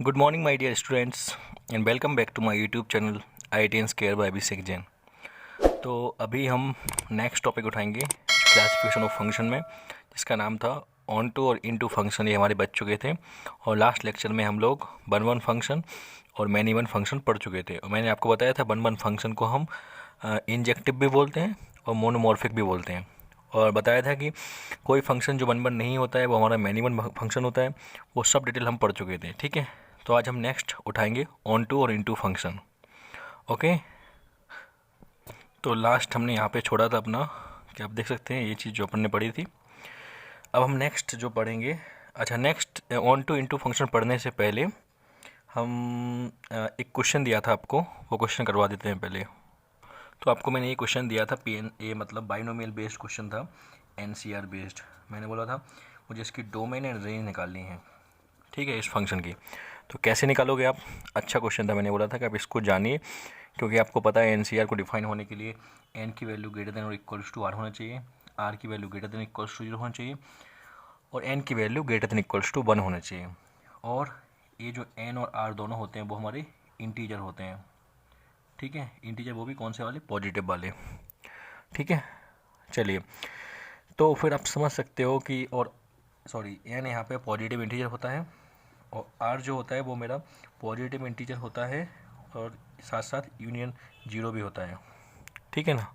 Good morning, my dear students, and welcome back to my YouTube channel IITian Care by अभिषेक जैन। तो अभी हम next topic उठाएंगे classification of function में, जिसका नाम था ऑन टू और इन टू फंक्शन। ये हमारे बच चुके थे और लास्ट लेक्चर में हम लोग वन वन फंक्शन और मैनी वन फंक्शन पढ़ चुके थे। और मैंने आपको बताया था वन वन फंक्शन को हम इंजेक्टिव भी बोलते हैं और मोनोमॉर्फिक भी बोलते हैं, और बताया था कि कोई फंक्शन जो वन वन नहीं होता है वो हमारा मैनी वन फंक्शन होता है। वो सब डिटेल हम पढ़ चुके थे, ठीक है। तो आज हम नेक्स्ट उठाएंगे ऑन टू और इन टू फंक्शन। ओके, तो लास्ट हमने यहाँ पे छोड़ा था अपना, कि आप देख सकते हैं ये चीज़ जो अपन ने पढ़ी थी। अब हम नेक्स्ट जो पढ़ेंगे, अच्छा next onto into function पढ़ने से पहले हम एक क्वेश्चन दिया था आपको, वो क्वेश्चन करवा देते हैं पहले। तो आपको मैंने ये क्वेश्चन दिया था PNA, मतलब बाइनोमियल बेस्ड क्वेश्चन था, NCR बेस्ड। मैंने बोला था मुझे इसकी डोमेन एंड रेंज निकालनी है, ठीक है, इस फंक्शन की। तो कैसे निकालोगे आप? अच्छा क्वेश्चन था, मैंने बोला था कि आप इसको जानिए, क्योंकि आपको पता है NCR को डिफाइन होने के लिए n की वैल्यू ग्रेटर देन और इक्वल्स टू r होना चाहिए, r की value greater than equals to 0 होना चाहिए, और n की value greater than equals to 1 होना चाहिए। और ये जो n और r दोनों होते हैं वो हमारे इंटीजर होते हैं, ठीक है। इंटीजर वो भी कौन से वाले? पॉजिटिव वाले, ठीक है। चलिए, तो फिर आप समझ सकते हो कि और सॉरी n यहाँ पे पॉजिटिव इंटीजर होता है, और r जो होता है वो मेरा पॉजिटिव इंटीजर होता है, और साथ साथ यूनियन 0 भी होता है, ठीक है ना।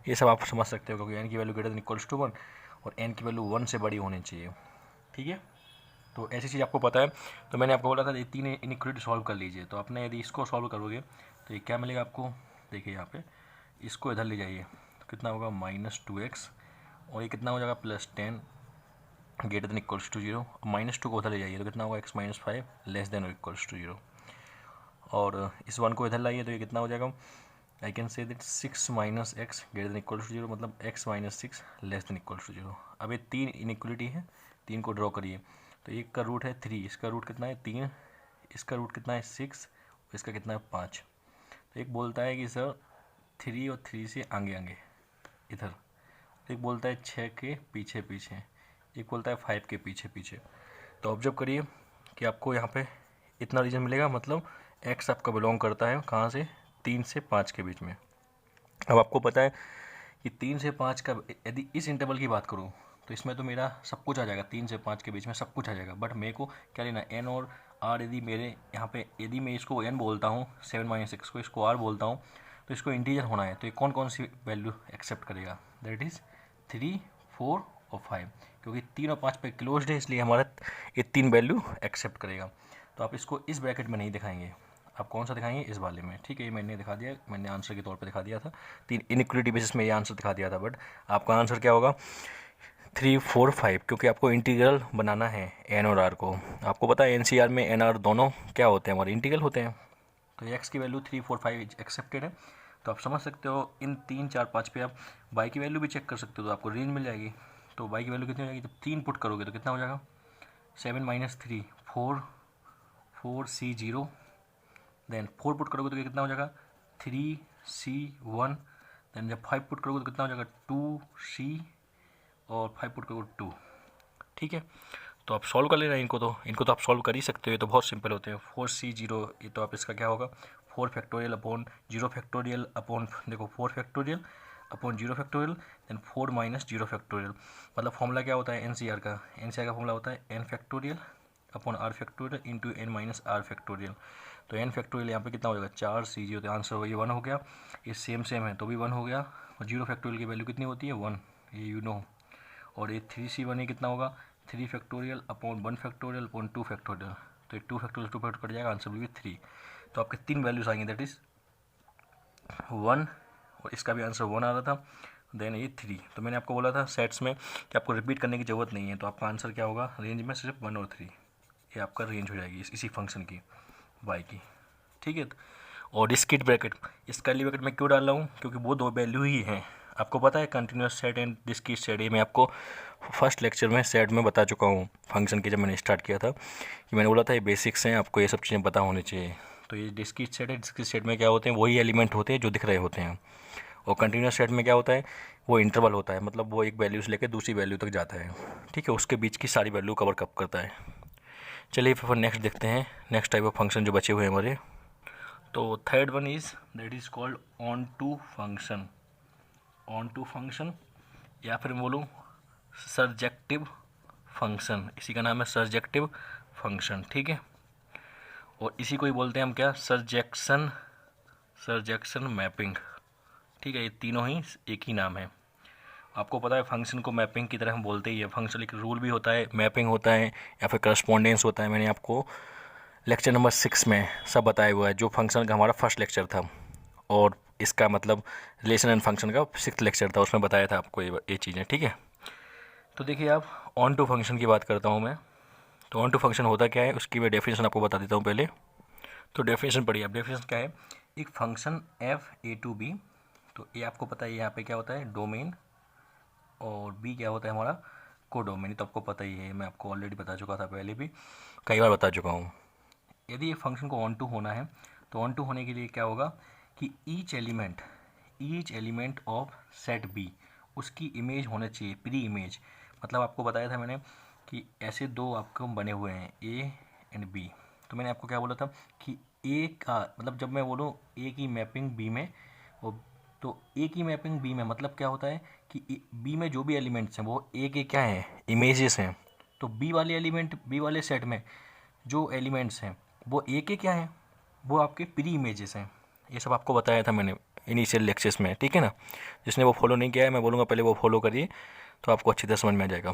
ये सब आप समझ सकते हो, क्योंकि n की value greater than equals to 1 और n की वैल्यू 1 से बड़ी होनी चाहिए, ठीक है। तो ऐसी चीज़ आपको पता है। तो मैंने आपको बोला था ये तीन इनइक्वालिटी सॉल्व कर लीजिए। तो आपने यदि इसको सॉल्व करोगे तो ये क्या मिलेगा आपको? देखिए यहाँ पे, इसको इधर ले जाइए तो कितना होगा? -2x, और ये कितना हो जाएगा? +10 ग्रेटर देन इक्वल्स टू 0। -2 को उधर ले जाइए तो कितना होगा? x - 5 लेस देन और इक्वल्स टू 0। और इस 1 को इधर लाइए तो ये कितना हो जाएगा? I can say that 6 - x greater than equals to 0, मतलब x - 6 less than equals to 0। अब ये तीन इनइक्वालिटी है, तीन को ड्रॉ करिए। तो एक का रूट है 3, इसका रूट कितना है? 3, इसका रूट कितना है? 6, इसका कितना है? 5। तो एक बोलता है कि सर 3 और 3 से आगे आगे इधर, एक बोलता है 6 के पीछे पीछे, एक बोलता है 5 के पीछे पीछे। तो ऑब्जर्व करिए कि आपको यहाँ पे इतना रीजन मिलेगा, मतलब x आपका बिलोंग करता है कहाँ से? 3 से 5 के बीच में। अब आपको पता है कि 3 से 5 का, यदि इस इंटरवल की बात करूँ तो इसमें तो मेरा सब कुछ आ जाएगा, 3 से 5 के बीच में सब कुछ आ जाएगा। बट मेरे को क्या लेना? n और r। यदि मेरे यहाँ पे, यदि मैं इसको n बोलता हूँ, 7 - 6 को इसको r बोलता हूँ, तो इसको इंटीजर होना है, तो ये कौन कौन सी वैल्यू एक्सेप्ट करेगा? दैट इज़ 3, 4 और 5, क्योंकि 3 और 5 पे क्लोज्ड है, इसलिए हमारा ये 3 वैल्यू एक्सेप्ट करेगा। तो आप इसको इस ब्रैकेट में नहीं दिखाएंगे, आप कौन सा दिखाएंगे? इस वाले में, ठीक है। ये मैंने दिखा दिया, मैंने आंसर के तौर पे दिखा दिया था, तीन इनइक्वालिटी बेसिस में ये आंसर दिखा दिया था। बट आपका आंसर क्या होगा? 3, 4, 5, क्योंकि आपको इंटीग्रल बनाना है एन और आर को। आपको पता है NCR में एन आर दोनों क्या होते हैं? हमारे इंटीग्रल होते हैं। तो एक्स की वैल्यू 3, 4, 5 एक्सेप्टेड है। तो आप समझ सकते हो इन 3, 4, 5 पे आप वाई की वैल्यू भी चेक कर सकते हो, तो आपको रेंज मिल जाएगी। तो वाई की वैल्यू कितनी हो जाएगी? जब 3 पुट करोगे तो कितना हो जाएगा? 7 - 3 4, 4C0। देन 4 पुट करोगे तो ये कितना हो जाएगा? 3C1। देन जब 5 पुट करोगे तो कितना हो जाएगा? 2C, और 5 पुट करोगे 2, ठीक है। तो आप सॉल्व कर लेना इनको, तो इनको तो आप सॉल्व कर ही सकते हो, ये तो बहुत सिंपल होते हैं। 4C0, ये तो आप इसका क्या होगा? 4 फैक्टोरियल अपॉन 0 फैक्टोरियल अपॉन, देखो 4 factorial upon 0 factorial, then 4 - 0 factorial. मतलब फॉर्मूला क्या होता है NCR का? NCR का फॉर्मूला होता है n factorial upon r factorial into n - r factorial. तो n फैक्टोरियल यहाँ पे कितना हो जाएगा? 4C0, तो आंसर हो, ये 1 हो गया। ये सेम है तो भी 1 हो गया। और 0 फैक्टोरियल की वैल्यू कितनी होती है? 1, ये यू नो। और ये 3C1 कितना होगा? 3 factorial upon 1 factorial upon 2 factorial. तो ये 2 फैक्टोरियल 2 फैक्टोरियल कट जाएगा, आंसर भी 3। तो आपके 3 वैल्यूज आएंगे, दैट इज़ 1, और इसका भी आंसर 1 आ रहा था, देन ये 3। तो मैंने आपको बोला था सेट्स में कि आपको रिपीट करने की ज़रूरत नहीं है। तो आपका आंसर क्या होगा? रेंज में सिर्फ 1 और 3, ये आपका रेंज हो जाएगी इसी फंक्शन की, वाई की, ठीक है। और डिस्क्रीट ब्रैकेट, इस कर्ली ब्रैकेट में क्यों डाल रहा हूँ? क्योंकि वो दो वैल्यू ही हैं। आपको पता है continuous set and discrete set, ये मैं आपको फर्स्ट लेक्चर में सेट में बता चुका हूँ फंक्शन की, जब मैंने स्टार्ट किया था कि मैंने बोला था ये बेसिक्स हैं, आपको ये सब चीज़ें पता होनी चाहिए। तो ये डिस्क्रीट सेट है, डिस्क्रीट सेट में क्या होते हैं? वही एलिमेंट होते हैं जो दिख रहे होते हैं। और कंटिन्यूस सेट में क्या होता है? वो इंटरवल होता है, मतलब वो एक वैल्यू से लेकर दूसरी वैल्यू तक जाता है, ठीक है। उसके बीच की सारी वैल्यू कवर कप करता है। चलिए फिर नेक्स्ट देखते हैं, नेक्स्ट टाइप ऑफ फंक्शन जो बचे हुए हैं हमारे। तो third one is that is called onto function. Onto function या फिर बोलूँ सर्जेक्टिव फंक्शन, इसी का नाम है सर्जेक्टिव फंक्शन, ठीक है। और इसी को ही बोलते हैं हम क्या, सर्जेक्शन, सर्जेक्शन मैपिंग, ठीक है। ये तीनों ही एक ही नाम है। आपको पता है फंक्शन को मैपिंग की तरह हम बोलते ही है। फंक्शन एक रूल भी होता है, मैपिंग होता है या फिर करस्पॉन्डेंस होता है। मैंने आपको लेक्चर नंबर 6 में सब बताया हुआ है, जो फंक्शन का हमारा फर्स्ट लेक्चर था, और इसका मतलब रिलेशन एंड फंक्शन का 6th लेक्चर था, उसमें बताया था आपको ये चीज़ें, ठीक है। तो देखिए आप ऑन टू फंक्शन की बात करता हूँ मैं। तो ऑन टू फंक्शन होता क्या है, उसकी मैं डेफिनेशन आपको बता देता हूँ पहले। तो डेफिनेशन पढ़िए आप। डेफिनेशन क्या है, एक function F A to B, तो ए आपको पता है यहाँ पे क्या होता है, डोमेन, और बी क्या होता है हमारा कोडोमेन। तो आपको पता ही है, मैं आपको ऑलरेडी बता चुका था, पहले भी कई बार बता चुका हूँ। यदि ये फंक्शन को ऑन टू होना है तो ऑन टू होने के लिए क्या होगा कि each element of set B, उसकी इमेज होना चाहिए, प्री इमेज। मतलब आपको बताया था मैंने कि ऐसे दो आपको बने हुए हैं ए एंड बी। तो मैंने आपको क्या बोला था कि ए का मतलब जब मैं बोलूँ ए की मैपिंग बी में, वो तो ए की मैपिंग बी में मतलब क्या होता है कि बी में जो भी एलिमेंट्स हैं वो ए के क्या हैं, इमेजेस हैं। तो बी वाले एलिमेंट, बी वाले सेट में जो एलिमेंट्स हैं वो ए के क्या हैं, वो आपके प्री इमेजेस हैं। ये सब आपको बताया था मैंने इनिशियल लेक्चर्स में, ठीक है ना। जिसने वो फॉलो नहीं किया है, मैं बोलूँगा पहले वो फॉलो करिए, तो आपको अच्छी तरह समझ में आ जाएगा।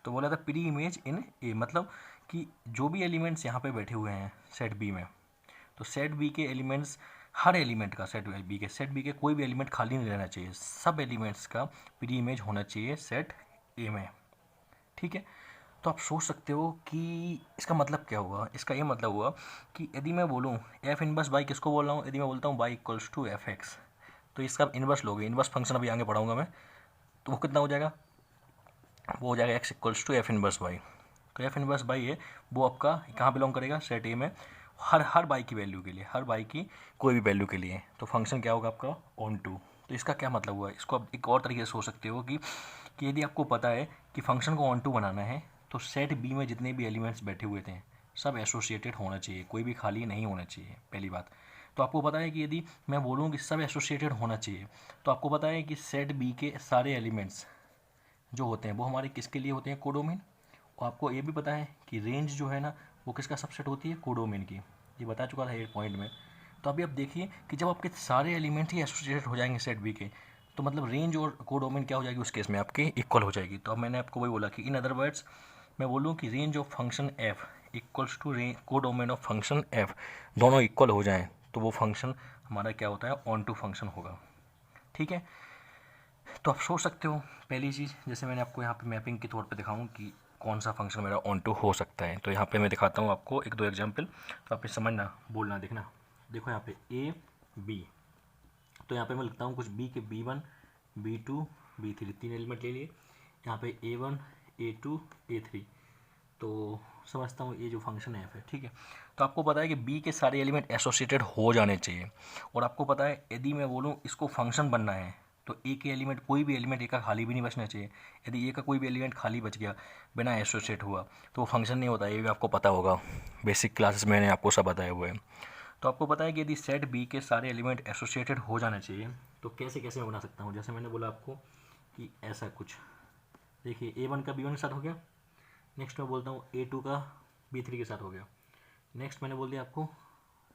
तो बोला था प्री इमेज इन ए, मतलब कि जो भी एलिमेंट्स यहाँ पे बैठे हुए हैं सेट बी में, तो सेट बी के एलिमेंट्स, हर एलिमेंट का सेट बी के कोई भी एलिमेंट खाली नहीं रहना चाहिए, सब एलिमेंट्स का प्री इमेज होना चाहिए सेट ए में, ठीक है। तो आप सोच सकते हो कि इसका मतलब क्या हुआ। इसका ये मतलब हुआ कि यदि मैं बोलूँ एफ इनवर्स बाई किसको बोल रहा हूँ, यदि मैं बोलता हूँ y equals to f x, तो इसका इन्वर्स लोगे, इन्वर्स फंक्शन अभी आगे पढ़ाऊंगा मैं, तो वो कितना हो जाएगा, वो हो जाएगा x equals to f inverse y. तो एफ इनवर्स बाई है वो आपका कहाँ बिलोंग करेगा, सेट ए में, हर बाई की वैल्यू के लिए, हर बाई की कोई भी वैल्यू के लिए। तो फंक्शन क्या होगा आपका, ऑन टू। तो इसका क्या मतलब हुआ, इसको आप एक और तरीके से सोच सकते हो कि यदि आपको पता है कि फंक्शन को ऑन टू बनाना है तो सेट बी में जितने भी एलिमेंट्स बैठे हुए थे सब एसोसिएटेड होना चाहिए, कोई भी खाली नहीं होना चाहिए, पहली बात। तो आपको पता है कि यदि मैं बोलूँ कि सब एसोसिएटेड होना चाहिए, तो आपको पता है कि सेट बी के सारे एलिमेंट्स जो होते हैं वो हमारे किसके लिए होते हैं, कोडोमेन। और आपको ये भी पता है कि रेंज जो है ना वो किसका सबसेट होती है, कोडोमेन की। ये बता चुका था 8 पॉइंट में। तो अभी आप देखिए कि जब आपके सारे एलिमेंट ही एसोसिएटेड हो जाएंगे सेट बी के, तो मतलब रेंज और कोडोमेन क्या हो जाएगी उस केस में आपकी इक्वल हो जाएगी। तो अब मैंने आपको वही बोला कि इन अदर वर्ड्स मैं बोलूँ कि range of function f equals to codomain of function f, दोनों इक्वल हो जाएं तो वो फंक्शन हमारा क्या होता है, ऑन टू फंक्शन होगा, ठीक है। तो आप सोच सकते हो पहली चीज़, जैसे मैंने आपको यहाँ पे मैपिंग के तौर पे दिखाऊँ कि कौन सा फंक्शन मेरा ऑन टू हो सकता है। तो यहाँ पे मैं दिखाता हूँ आपको एक दो एग्जांपल, तो आप समझना, बोलना, देखना। देखो यहाँ पे ए बी, तो यहाँ पे मैं लिखता हूँ कुछ बी के B1 B2 B3, 3 एलिमेंट ले लिए। यहाँ पे A1 A2 A3, तो समझता हूँ ये जो फंक्शन है ठीक है। तो आपको पता है कि बी के सारे एलिमेंट एसोसिएटेड हो जाने चाहिए। और आपको पता है यदि मैं बोलूँ इसको फंक्शन बनना है तो ए के एलिमेंट, कोई भी एलिमेंट ए का खाली भी नहीं बचना चाहिए। यदि ए का कोई भी एलिमेंट खाली बच गया बिना एसोसिएट हुआ तो वो फंक्शन नहीं होता, ये भी आपको पता होगा, बेसिक क्लासेस में मैंने आपको सब बताया हुआ है। तो आपको पता है कि यदि सेट बी के सारे एलिमेंट एसोसिएटेड हो जाना चाहिए तो कैसे कैसे मैं बना सकता हूँ। जैसे मैंने बोला आपको कि ऐसा कुछ, देखिए A1 का B1 के साथ हो गया, नेक्स्ट मैं बोलता हूँ A2 का B3 के साथ हो गया, नेक्स्ट मैंने बोल दिया आपको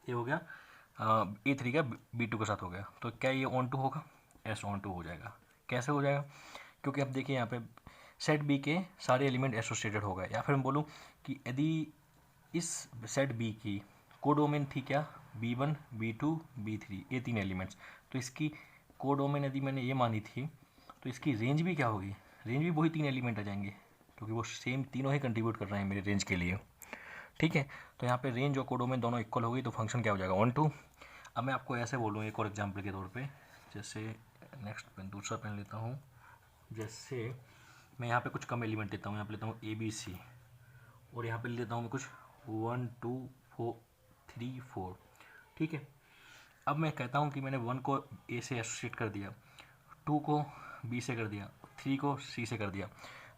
ये हो गया A3 का B2 के साथ हो गया। तो क्या ये ऑन टू होगा, एस ऑन टू हो जाएगा। कैसे हो जाएगा, क्योंकि अब देखिए यहाँ पे सेट बी के सारे एलिमेंट एसोसिएटेड हो गए। या फिर मैं बोलूँ कि यदि इस सेट बी की कोडोमेन थी क्या, B1 B2 B3, ये 3 एलिमेंट्स, तो इसकी कोडोमेन यदि मैंने ये मानी थी तो इसकी रेंज भी क्या होगी, रेंज भी वही 3 एलिमेंट आ जाएंगे, क्योंकि वो सेम तीनों ही कंट्रीब्यूट कर रहे हैं मेरे रेंज के लिए, ठीक है। तो यहाँ पे रेंज और कोडोमेन दोनों इक्वल हो गई तो फंक्शन क्या हो जाएगा, ऑन टू। अब मैं आपको ऐसे बोलूँ एक और एग्जांपल के तौर पे, जैसे नेक्स्ट पेन, दूसरा पेन लेता हूँ। जैसे मैं यहाँ पे कुछ कम एलिमेंट लेता हूँ, यहाँ पे लेता हूँ ABC, और यहाँ पे लेता हूँ मैं कुछ 1 2 4 3 4, ठीक है। अब मैं कहता हूँ कि मैंने 1 को A से एसोसिएट कर दिया, 2 को B से कर दिया, 3 को C से कर दिया।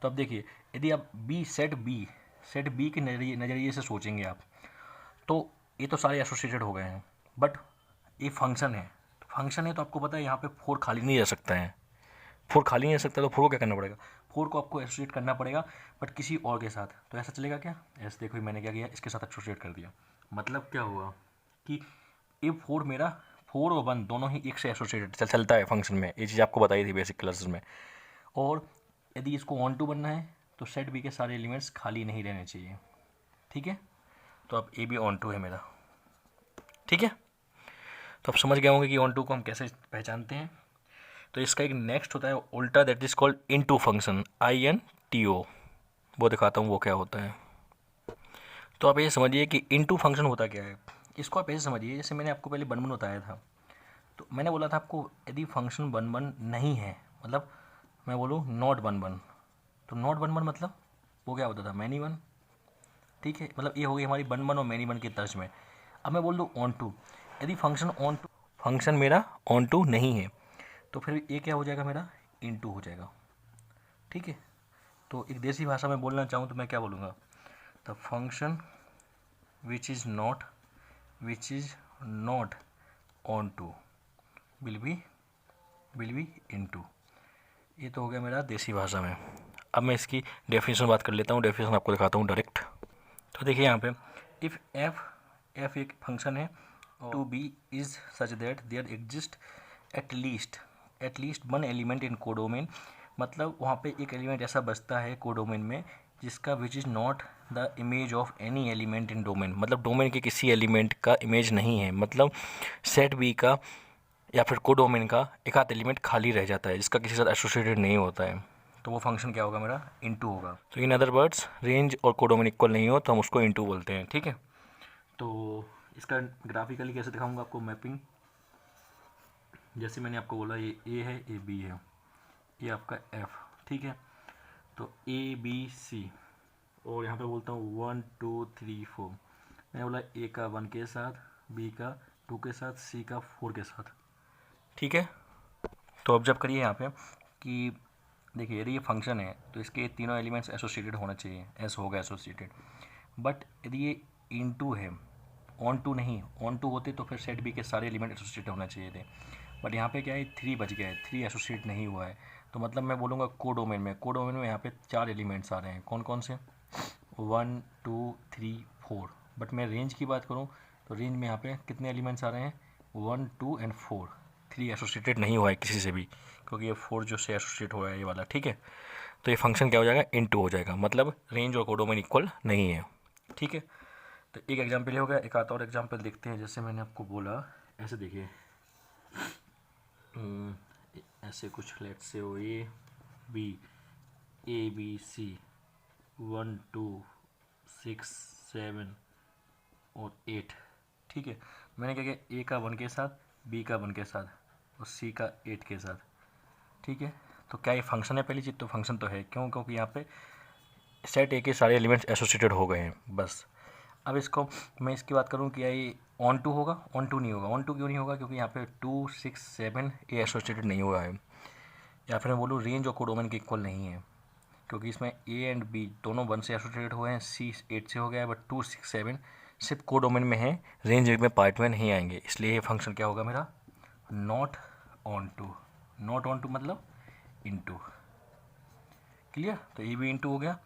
तो अब देखिए यदि आप सेट B सेट बी के नज़रिए से सोचेंगे आप, तो ये तो सारे एसोसिएटेड हो गए हैं, बट ये फंक्शन है, तो फंक्शन है तो आपको पता है यहाँ पे 4 खाली नहीं रह सकता है, 4 खाली नहीं रह सकता, तो 4 को क्या करना पड़ेगा, 4 को आपको एसोसिएट करना पड़ेगा, बट किसी और के साथ। तो ऐसा चलेगा क्या, ऐसे देखो मैंने क्या किया, इसके साथ एसोसिएट कर दिया, मतलब क्या हुआ कि ये 4 मेरा 4 और 1 दोनों ही एक से एसोसिएटेड चलता है फंक्शन में, ये चीज़ आपको बताई थी बेसिक क्लासेस में। और यदि इसको ऑन टू बनना है तो सेट बी के सारे एलिमेंट्स खाली नहीं रहने चाहिए, ठीक है। तो अब ए बी ऑन टू है मेरा, ठीक है। तो आप समझ गए होंगे कि ऑन टू को हम कैसे पहचानते हैं। तो इसका एक नेक्स्ट होता है उल्टा, that is called into function, INTO, वो दिखाता हूँ वो क्या होता है। तो आप ये समझिए कि इनटू फंक्शन होता क्या है, इसको आप ऐसे समझिए जैसे मैंने आपको पहले बन बताया था। तो मैंने बोला था आपको यदि फंक्शन बन नहीं है, मतलब मैं बोलूँ नॉट बन, तो नॉट बन मतलब वो क्या होता था, मैनी वन, ठीक है। मतलब ये हो गई हमारी बन और मैनी वन की तर्ज में। अब मैं बोल दूँ ऑन टू, यदि फंक्शन मेरा ऑन टू नहीं है तो फिर ये क्या हो जाएगा, मेरा इनटू हो जाएगा, ठीक है। तो एक देसी भाषा में बोलना चाहूँ तो मैं क्या बोलूँगा, the function which is not onto will be into. ये तो हो गया मेरा देसी भाषा में। अब मैं इसकी डेफिनेशन बात कर लेता हूँ, डेफिनेशन आपको दिखाता हूँ डायरेक्ट। तो देखिए यहाँ पे, इफ़ एफ एक फंक्शन है, to B is such that there exist at least one element in codomain, मतलब वहाँ पे एक एलिमेंट ऐसा बचता है कोडोमेन में जिसका विच is not the image of any element in domain, मतलब डोमेन के किसी एलिमेंट का इमेज नहीं है, मतलब सेट बी का या फिर कोडोमेन का एक आध एलिमेंट खाली रह जाता है जिसका किसी के साथ एसोसिएटेड नहीं होता है, तो वो फंक्शन क्या होगा, मेरा इनटू होगा। तो इन अदर वर्ड्स रेंज और कोडोमेन इक्वल नहीं हो तो हम उसको इनटू बोलते हैं, ठीक है। तो इसका ग्राफिकली कैसे दिखाऊंगा आपको, मैपिंग, जैसे मैंने आपको बोला ये ए है, ये बी है, ये आपका एफ, ठीक है। तो ABC, और यहाँ पे बोलता हूँ 1 2 3 4, मैंने बोला ए का 1 के साथ, बी का 2 के साथ, सी का 4 के साथ, ठीक है। तो ऑब्जर्व करिए यहाँ पे कि देखिए यदि ये फंक्शन है तो इसके तीनों एलिमेंट्स एसोसिएटेड होना चाहिए, एस होगा एसोसिएटेड, बट यदि ये इनटू है, ऑन टू नहीं, ऑन टू होते तो फिर सेट बी के सारे एलिमेंट एसोसिएट होना चाहिए थे, बट यहाँ पे क्या है 3 बच गया है, 3 एसोसिएट नहीं हुआ है, तो मतलब मैं बोलूँगा कोडोमेन में यहाँ पे 4 एलिमेंट्स आ रहे हैं, कौन कौन से, 1 2 3 4, बट मैं रेंज की बात करूँ तो रेंज में यहाँ पे कितने एलिमेंट्स आ रहे हैं, 1 2 एंड 4, 3 एसोसिएटेड नहीं हुआ है किसी से भी, क्योंकि ये 4 जो से एसोसिएट हुआ है ये वाला, ठीक है। तो ये फंक्शन क्या हो जाएगा, इनटू हो जाएगा, मतलब रेंज और कोडोमेन इक्वल नहीं है, ठीक है। तो एक एग्जाम्पल हो गया, एक आता और एग्जाम्पल देखते हैं, जैसे मैंने आपको बोला ऐसे देखिए, ऐसे कुछ लेट्स से हो A B C 1 2 6 7 और 8, ठीक है। मैंने क्या किया, ए का 1 के साथ, बी का 1 के साथ और सी का 8 के साथ, ठीक है। तो क्या ये फंक्शन है, पहली चीज़ तो फंक्शन तो है, क्यों, क्योंकि यहाँ पे सेट ए के सारे एलिमेंट्स एसोसिएटेड हो गए हैं बस। अब इसको मैं इसकी बात करूँ कि ये ऑन टू होगा, ऑन टू नहीं होगा, ऑन टू क्यों नहीं होगा, क्योंकि यहाँ पे 2 6 7 ए एसोसिएटेड नहीं हुआ है, या फिर मैं बोलूँ रेंज और कोडोमेन के इक्वल नहीं है, क्योंकि इसमें ए एंड बी दोनों 1 से एसोसिएटेड हुए हैं, सी 8 से हो गया है, बट 2 6 7 सिर्फ कोडोमेन में है, रेंज में पार्ट में नहीं आएंगे, इसलिए ये फंक्शन क्या होगा मेरा, नॉट ऑन टू मतलब इनटू, क्लियर। तो ए बी इंटू हो गया,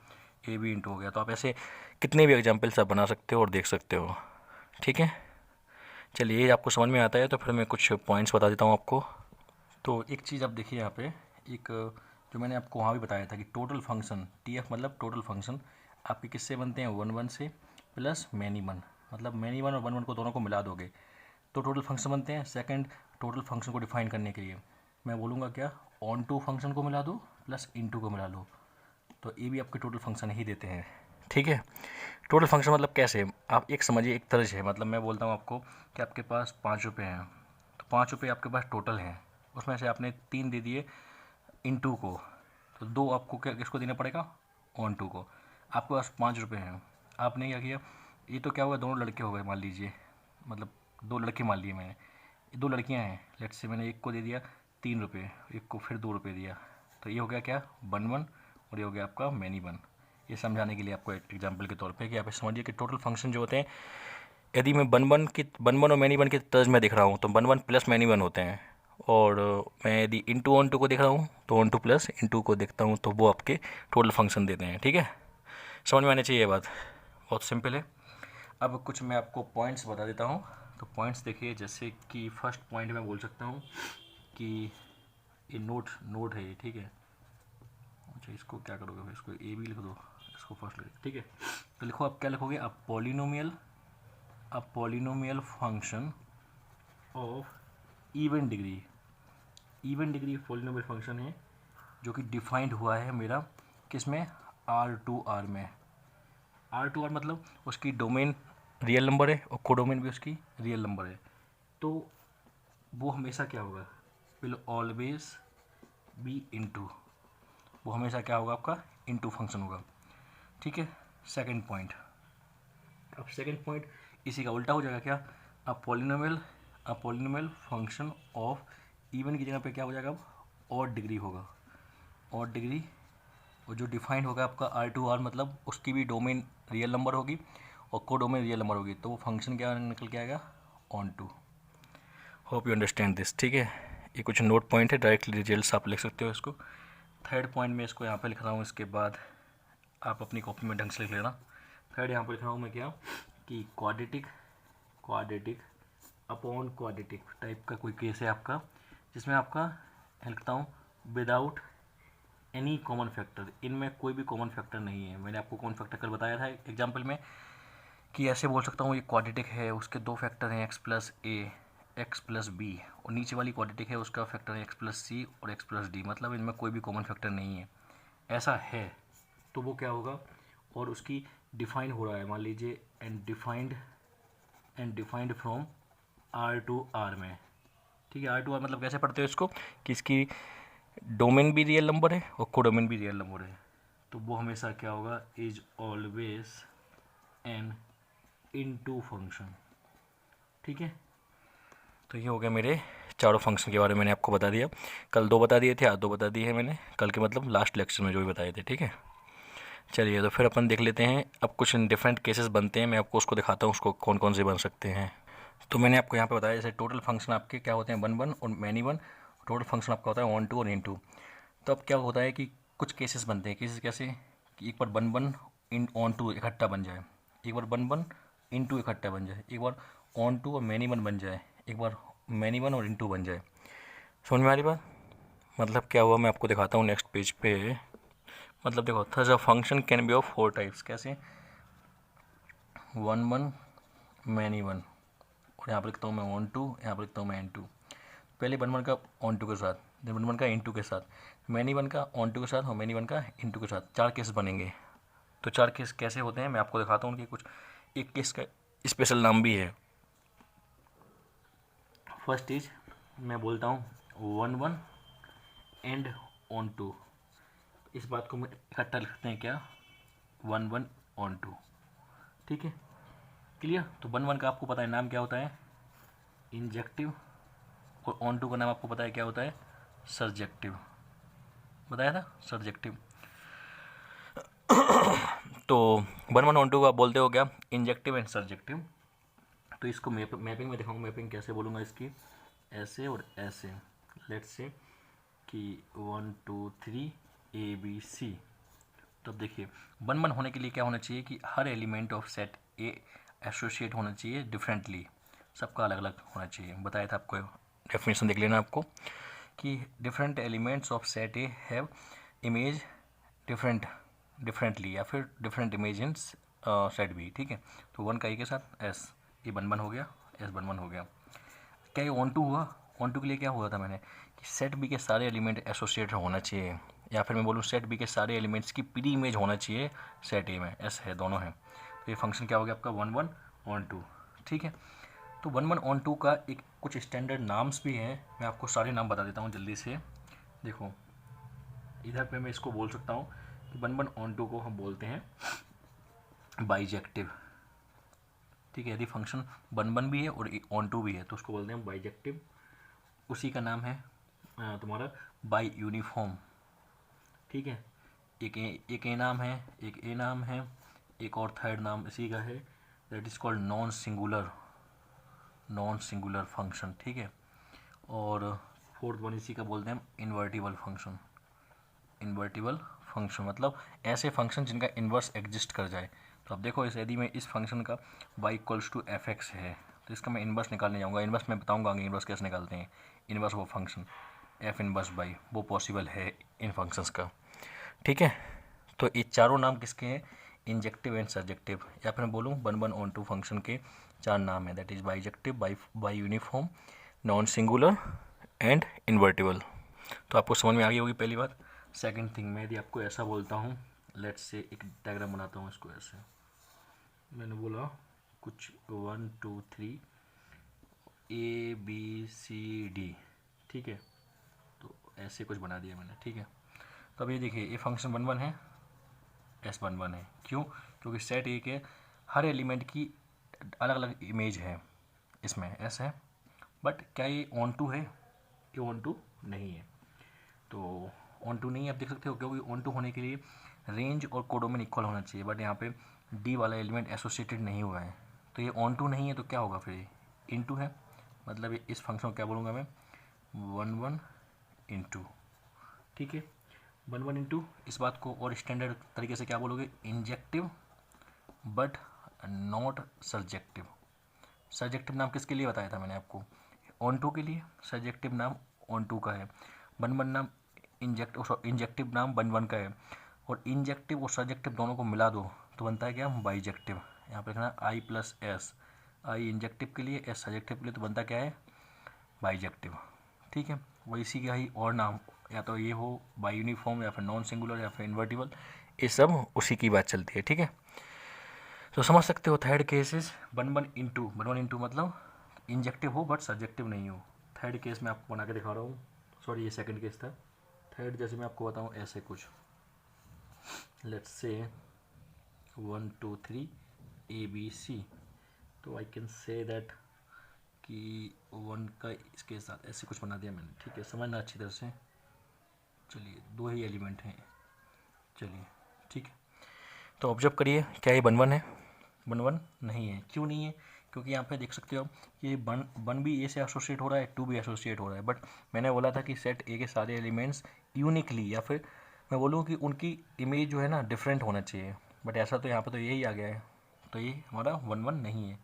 ए बी इंटू हो गया। तो आप ऐसे कितने भी एग्जाम्पल्स आप बना सकते हो और देख सकते हो, ठीक है। चलिए ये आपको समझ में आता है तो फिर मैं कुछ पॉइंट्स बता देता हूँ आपको। तो एक चीज़ आप देखिए यहाँ पे, एक जो मैंने आपको वहाँ भी बताया था कि टोटल फंक्शन, TF मतलब टोटल फंक्शन आपके किससे बनते हैं, 1 1 से प्लस मैनी वन, मतलब मैनी वन और 1 1 को दोनों को मिला दोगे तो टोटल फंक्शन बनते हैं। सेकंड, टोटल फंक्शन को डिफाइन करने के लिए मैं बोलूँगा क्या, ऑन टू फंक्शन को मिला दो प्लस इनटू को मिला लो, तो ये भी आपके टोटल फंक्शन ही देते हैं, ठीक है। टोटल फंक्शन मतलब कैसे, आप एक समझिए, एक तर्ज है, मतलब मैं बोलता हूँ आपको कि आपके पास 5 रुपये हैं, तो 5 रुपये आपके पास टोटल हैं, उसमें से आपने 3 दे दिए इनटू को, तो 2 आपको क्या किसको देना पड़ेगा, ऑन टू को। आपके पास 5 रुपये हैं, आपने क्या किया, ये तो क्या होगा, दोनों लड़के हो गए मान लीजिए, मतलब 2 लड़के मान लिए मैंने, 2 लड़कियां हैं, लेट्स से मैंने एक को दे दिया 3 रुपये, एक को फिर 2 रुपये दिया, तो ये हो गया क्या, 1 1, और ये हो गया आपका मैनी वन, ये समझाने के लिए आपको एक एग्जांपल के तौर पे कि आप समझिए कि टोटल फंक्शन जो होते हैं, यदि मैं वन वन और मैनी वन के तर्ज में दिख रहा हूँ तो one one plus many one होते हैं, और मैं यदि इंटू ऑन टू को दिख रहा हूँ तो ऑन टू प्लस इंटू को देखता हूँ तो वो आपके टोटल फंक्शन देते हैं। ठीक है, समझ में आनी चाहिए ये बात, बहुत सिंपल है। अब कुछ मैं आपको पॉइंट्स बता देता हूँ। तो पॉइंट्स देखिए, जैसे कि फर्स्ट पॉइंट मैं बोल सकता हूँ कि ये नोट है ये, ठीक है। अच्छा, इसको क्या करोगे फिर, इसको ए भी लिख दो, इसको फर्स्ट लिख, ठीक है। तो लिखो, आप क्या लिखोगे, a polynomial function of even degree polynomial function है जो कि डिफाइंड हुआ है मेरा किसमें, R2R में। R2R मतलब उसकी डोमेन रियल नंबर है और कोडोमेन भी उसकी रियल नंबर है। तो वो हमेशा क्या होगा, विल ऑलवेज बी इनटू, वो हमेशा क्या होगा, आपका इनटू फंक्शन होगा। ठीक है, सेकंड पॉइंट। अब सेकंड पॉइंट इसी का उल्टा हो जाएगा, क्या, a polynomial function of even की जगह पे क्या हो जाएगा, अब ऑड डिग्री होगा, ऑड डिग्री। और जो डिफाइंड होगा आपका R2R मतलब उसकी भी डोमेन रियल नंबर होगी और कोडोमेन रियल नंबर होगी, तो वो फंक्शन क्या निकल के आएगा, onto. Hope you understand this. ठीक है, ये कुछ नोट पॉइंट है, डायरेक्टली रिजल्ट्स आप लिख सकते हो इसको। थर्ड पॉइंट में इसको यहाँ पे लिख रहा हूँ, इसके बाद आप अपनी कॉपी में ढंग से लिख लेना। थर्ड यहाँ पर लिख रहा हूँ मैं क्या, कि क्वाड्रेटिक अपॉन क्वाड्रेटिक टाइप का कोई केस है आपका, जिसमें आपका लिखता हूँ विदाउट एनी कॉमन फैक्टर, इनमें कोई भी कॉमन फैक्टर नहीं है। मैंने आपको कॉमन फैक्टर कल बताया था एग्जाम्पल में कि ऐसे बोल सकता हूँ, ये क्वाड्रेटिक है, उसके दो फैक्टर हैं x प्लस ए, एक्स प्लस बी, और नीचे वाली क्वाड्रेटिक है, उसका फैक्टर है x प्लस सी और x प्लस डी, मतलब इनमें कोई भी कॉमन फैक्टर नहीं है। ऐसा है तो वो क्या होगा, और उसकी डिफाइन हो रहा है, मान लीजिए एंड डिफाइंड फ्रॉम R2R में। ठीक है, R2R मतलब कैसे पढ़ते हो इसको, कि इसकी डोमेन भी रियल नंबर है और कोडोमेन भी रियल नंबर है, तो वो हमेशा क्या होगा, is always an into function. ठीक है, तो ये हो गया मेरे चारों फंक्शन के बारे में मैंने आपको बता दिया। कल दो बता दिए थे, आज दो बता दिए हैं मैंने, कल के मतलब लास्ट लेक्चर में जो भी बताए थे। ठीक है, चलिए तो फिर अपन देख लेते हैं। अब कुछ डिफरेंट केसेस बनते हैं, मैं आपको उसको दिखाता हूँ, उसको कौन कौन से बन सकते हैं। तो मैंने आपको यहाँ पे बताया, जैसे टोटल फंक्शन आपके क्या होते हैं, वन वन और मैनी वन। टोटल फंक्शन आपका होता है ऑन टू और इन टू। तो अब क्या होता है कि कुछ केसेस बनते हैं, केसेस कैसे, कि एक बार one one and onto इकट्ठा बन जाए, एक बार वन वन इन टू इकट्ठा बन जाए, एक बार ऑन टू और मैनी वन बन जाए, एक बार मैनी वन और इन टू बन जाए। समझ में आ रही बात, मतलब क्या हुआ, मैं आपको दिखाता हूँ नेक्स्ट पेज पे। मतलब देखो, there's a function can be of four types, कैसे, वन वन मैनी वन, और यहाँ पर लिखता हूँ मैं ऑन टू, यहाँ पर लिखता हूँ मैं इन टू। पहले वन वन का ऑन टू के साथ, देन वन वन का इन टू के साथ, मैनी वन का ऑन टू के साथ और मैनी वन का इन टू के साथ, चार केस बनेंगे। तो चार केस कैसे होते हैं मैं आपको दिखाता हूँ उनके कुछ। एक केस का स्पेशल नाम भी है। फर्स्ट इज, मैं बोलता हूँ one one and onto, इस बात को इकट्ठा लिखते हैं क्या, वन वन ऑन टू। ठीक है, क्लियर। तो वन वन का आपको पता है नाम क्या होता है, इंजेक्टिव, और ऑन टू का नाम आपको पता है क्या होता है, सर्जेक्टिव, बताया था, सर्जेक्टिव। तो वन वन ऑन टू का बोलते हो क्या, इंजेक्टिव एंड सर्जेक्टिव। तो इसको मैपिंग में दिखाऊँ, मैपिंग कैसे बोलूँगा इसकी, ऐसे और ऐसे। लेट्स से कि 1 2 3 ABC। तो अब देखिए, वन वन होने के लिए क्या होना चाहिए कि हर element of set A associate होना चाहिए डिफरेंटली, सबका अलग अलग होना चाहिए। बताया था आपको, डेफिनेशन देख लेना आपको, कि different elements of set A have image differently, या फिर different image in set B. ठीक है, तो वन का ए के साथ एस, ये वन वन हो गया, एस वन वन हो गया। क्या ये ऑन टू हुआ, ऑन टू के लिए क्या हुआ था मैंने, कि सेट बी के सारे एलिमेंट एसोसिएट होना चाहिए, या फिर मैं बोलूँ सेट बी के सारे एलिमेंट्स की प्री इमेज होना चाहिए सेट ए में, एस है, दोनों हैं। तो ये फंक्शन क्या हो गया आपका, वन वन ऑन टू। ठीक है, तो वन वन ऑन टू का एक कुछ स्टैंडर्ड नाम्स भी हैं, मैं आपको सारे नाम बता देता हूँ जल्दी से। देखो, इधर पे मैं इसको बोल सकता हूँ कि वन वन ऑन टू को हम बोलते हैं बाइजेक्टिव। ठीक है, यदि फंक्शन वन वन भी है और ऑन टू भी है तो उसको बोलते हैं बाइजेक्टिव। उसी का नाम है तुम्हारा बाई यूनिफॉर्म। ठीक है, एक ए नाम है, एक ए नाम है, एक और थर्ड नाम इसी का है, that is called non singular function, ठीक है। और फोर्थ वन इसी का बोलते हैं इन्वर्टिबल फंक्शन मतलब ऐसे फंक्शन जिनका इन्वर्स एग्जिस्ट कर जाए। तो अब देखो इस यदि मैं इस फंक्शन का y equals to f x है तो इसका मैं इन्वर्स निकालने जाऊँगा। इन्वर्स मैं बताऊँगा आगे इन्वर्स कैसे निकालते हैं। इन्वर्स वो फंक्शन एफ इन्वर्स बाई वो पॉसिबल है इन फंक्शंस का, ठीक है। तो ये चारों नाम किसके हैं, इंजेक्टिव एंड सर्जेक्टिव, या फिर मैं बोलूँ वन ऑन टू फंक्शन के चार नाम है, that is bijective, by uniform, non singular and invertible. तो आपको समझ में आ गई होगी पहली बात। सेकंड थिंग, मैं यदि आपको ऐसा बोलता हूँ, लेट्स से एक डायग्राम बनाता हूँ इसको ऐसे, मैंने बोला कुछ 1 2 3 ABCD, ठीक है। तो ऐसे कुछ बना दिया मैंने, ठीक है। तो अब ये देखिए ये फंक्शन 1 है, S11 है, क्यों, क्योंकि सेट ए के हर एलिमेंट की अलग अलग इमेज है, इसमें S है, बट क्या ये ऑन टू है, ये ऑन टू नहीं है। तो ऑन टू नहीं है, आप देख सकते हो, क्योंकि ऑन टू होने के लिए रेंज और कोडोमेन इक्वल होना चाहिए, बट यहाँ पे डी वाला एलिमेंट एसोसिएटेड नहीं हुआ है, तो ये ऑन टू नहीं है, तो क्या होगा फिर ये इन टू है, मतलब ये इस फंक्शन को क्या बोलूँगा मैं 1 इंटू, ठीक है। 1 इंटू, इस बात को और स्टैंडर्ड तरीके से क्या बोलोगे, injective but not surjective. Surjective नाम किसके लिए बताया था मैंने आपको, ऑन टू के लिए, सर्जेक्टिव नाम ऑन टू का है, 1 नाम इंजेक्टिव नाम 1 का है, और इंजेक्टिव और सर्जेक्टिव दोनों को मिला दो तो बनता है क्या, बाइजेक्टिव। यहाँ पे लिखना आई प्लस एस, आई इंजेक्टिव के लिए, एस सर्जेक्टिव के लिए, तो बनता क्या है, बाइजेक्टिव, ठीक है। वो इसी का ही और नाम, या तो ये हो बाई यूनिफॉर्म, या फिर नॉन सिंगुलर, या फिर इन्वर्टिबल, ये सब उसी की बात चलती है, ठीक है। तो समझ सकते हो थर्ड केस इज 1 इंटू मतलब इंजेक्टिव हो बट सर्जेक्टिव नहीं हो। थर्ड केस मैं आपको बना के दिखा रहा हूँ, सॉरी ये सेकंड केस था। थर्ड जैसे मैं आपको बताऊँ ऐसे कुछ, लेट्स से 1 2 3 ABC, तो आई कैन से दैट कि 1 का इसके साथ ऐसे कुछ बना दिया मैंने, ठीक है, समझना अच्छी तरह से। चलिए दो ही एलिमेंट हैं, चलिए ठीक है। तो ऑब्जर्व करिए, क्या ये 1 है, 1 नहीं है, क्यों नहीं है, क्योंकि यहाँ पे देख सकते हो आप ये 1 भी ए से एसोसिएट हो रहा है, 2 भी एसोसिएट हो रहा है, बट मैंने बोला था कि सेट ए के सारे एलिमेंट्स यूनिकली, या फिर मैं बोलूँ कि उनकी इमेज जो है ना डिफरेंट होना चाहिए, बट ऐसा तो यहाँ पे तो यही आ गया है, तो ये हमारा 1 नहीं है।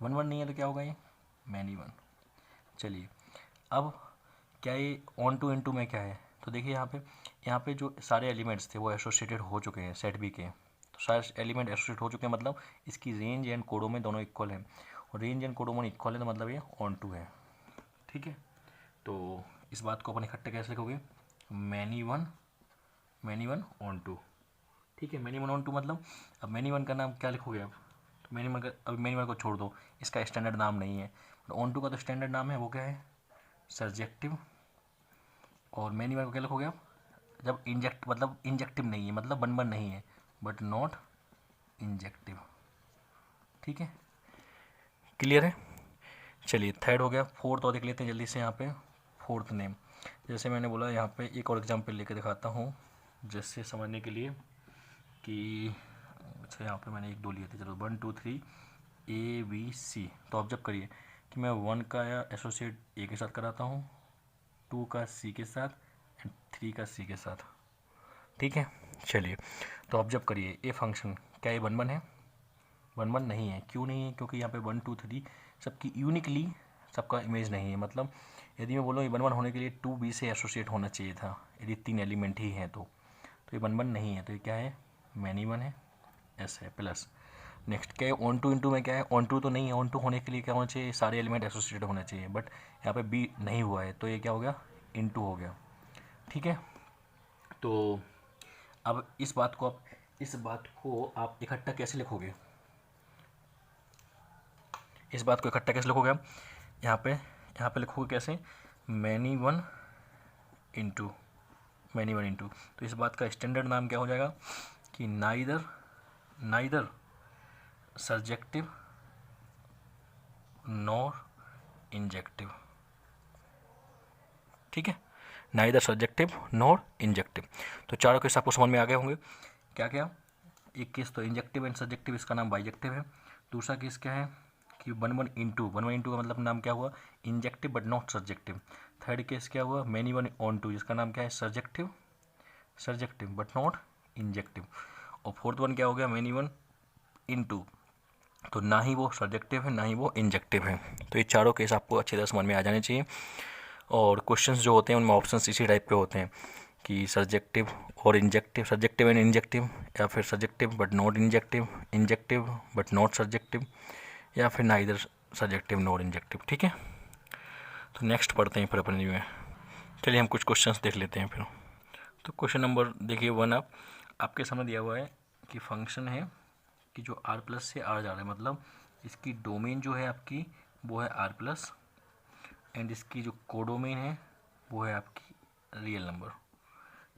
1 नहीं है तो क्या होगा ये मैनी 1। चलिए अब क्या ये ऑन टू इनटू में क्या है, तो देखिए यहाँ पे जो सारे एलिमेंट्स थे वो एसोसिएटेड हो चुके हैं सेट बी के, तो सारे एलिमेंट एसोसिएट हो चुके हैं, मतलब इसकी रेंज एंड कोडोमेन दोनों इक्वल है, और रेंज एंड कोडोमेन इक्वल है तो मतलब ये ऑन टू है, ठीक है। तो इस बात को अपन इकट्ठे कैसे लिखोगे, मैनी वन ऑन टू, ठीक है। मैनी वन ऑन टू मतलब अब मैनी वन का नाम क्या लिखोगे आप, तो मैनी वन का, अब मैनी वन को छोड़ दो, इसका स्टैंडर्ड नाम नहीं है, ऑन टू का तो स्टैंडर्ड नाम है, वो क्या है सर्जेक्टिव, और मैनी वन को क्या लिखोगे आप, जब इंजेक्ट मतलब इंजेक्टिव नहीं है, मतलब 1 नहीं है बट नॉट इंजेक्टिव, ठीक है, क्लियर है। चलिए थर्ड हो गया, फोर्थ और देख लेते हैं जल्दी से। यहाँ पे फोर्थ नेम, जैसे मैंने बोला यहाँ पे एक और एग्जांपल लेके दिखाता हूँ जैसे समझने के लिए कि, अच्छा यहाँ पे मैंने 1 2 लिए थे, चलो 1 2 3 ABC। तो ऑब्जर्व करिए कि मैं 1 का एसोसिएट ए के साथ कराता हूँ, 2 का C के साथ, एंड 3 का C के साथ, ठीक है। चलिए तो ऑब्जर्व करिए ये फंक्शन क्या ये 1 है, 1 नहीं है, क्यों नहीं है, क्योंकि यहाँ पे 1 2 3 सबकी यूनिकली सबका इमेज नहीं है, मतलब यदि मैं बोलूँ ये 1 होने के लिए 2B से एसोसिएट होना चाहिए था, यदि 3 एलिमेंट ही हैं तो ये 1 नहीं है, तो ये क्या है मैनी 1 है, S है प्लस। नेक्स्ट क्या है ऑन टू इंटू में, क्या है ऑन टू तो नहीं है, ऑन टू होने के लिए क्या होना चाहिए, सारे एलिमेंट एसोसिएटेड होना चाहिए, बट यहाँ पे B नहीं हुआ है, तो ये क्या हो गया इंटू हो गया, ठीक है। तो अब इस बात को आप इकट्ठा कैसे लिखोगे, इस बात को इकट्ठा कैसे लिखोगे आप, यहाँ पे लिखोगे कैसे, मैनी वन इंटू, तो इस बात का स्टैंडर्ड नाम क्या हो जाएगा कि नाइदर सर्जेक्टिव नॉर इंजेक्टिव, ठीक है। Neither subjective nor injective. तो चारों केस आपको समझ में आ गए होंगे। क्या क्या, एक केस तो इंजेक्टिव एंड सब्जेक्टिव, इसका नाम बाइजेक्टिव है। दूसरा केस क्या है कि वन वन इंटू का मतलब नाम क्या हुआ, injective but not subjective. Third case क्या हुआ, मैनी वन ऑन टू, जिसका नाम क्या है सब्जेक्टिव बट नॉट इंजेक्टिव। और फोर्थ वन क्या हो गया, मैनी वन इनटू, तो ना ही वो सब्जेक्टिव है ना ही वो इंजेक्टिव है। तो ये चारों केस आपको अच्छी तरह समझ में आ जाने चाहिए। और क्वेश्चंस जो होते हैं उनमें ऑप्शंस इसी टाइप के होते हैं कि सब्जेक्टिव और इंजेक्टिव, सब्जेक्टिव एंड इंजेक्टिव, या फिर subjective but not injective, injective but not subjective, या फिर नाइदर सब्जेक्टिव नॉट इंजेक्टिव। ठीक है, तो नेक्स्ट पढ़ते हैं फिर अपने में। चलिए हम कुछ क्वेश्चंस देख लेते हैं फिर। तो क्वेश्चन नंबर देखिए 1, आपके सामने दिया हुआ है कि फंक्शन है कि जो r प्लस से r जा रहा है, मतलब इसकी डोमेन जो है आपकी वो है r प्लस, एंड इसकी जो कोडोमेन है वो है आपकी रियल नंबर।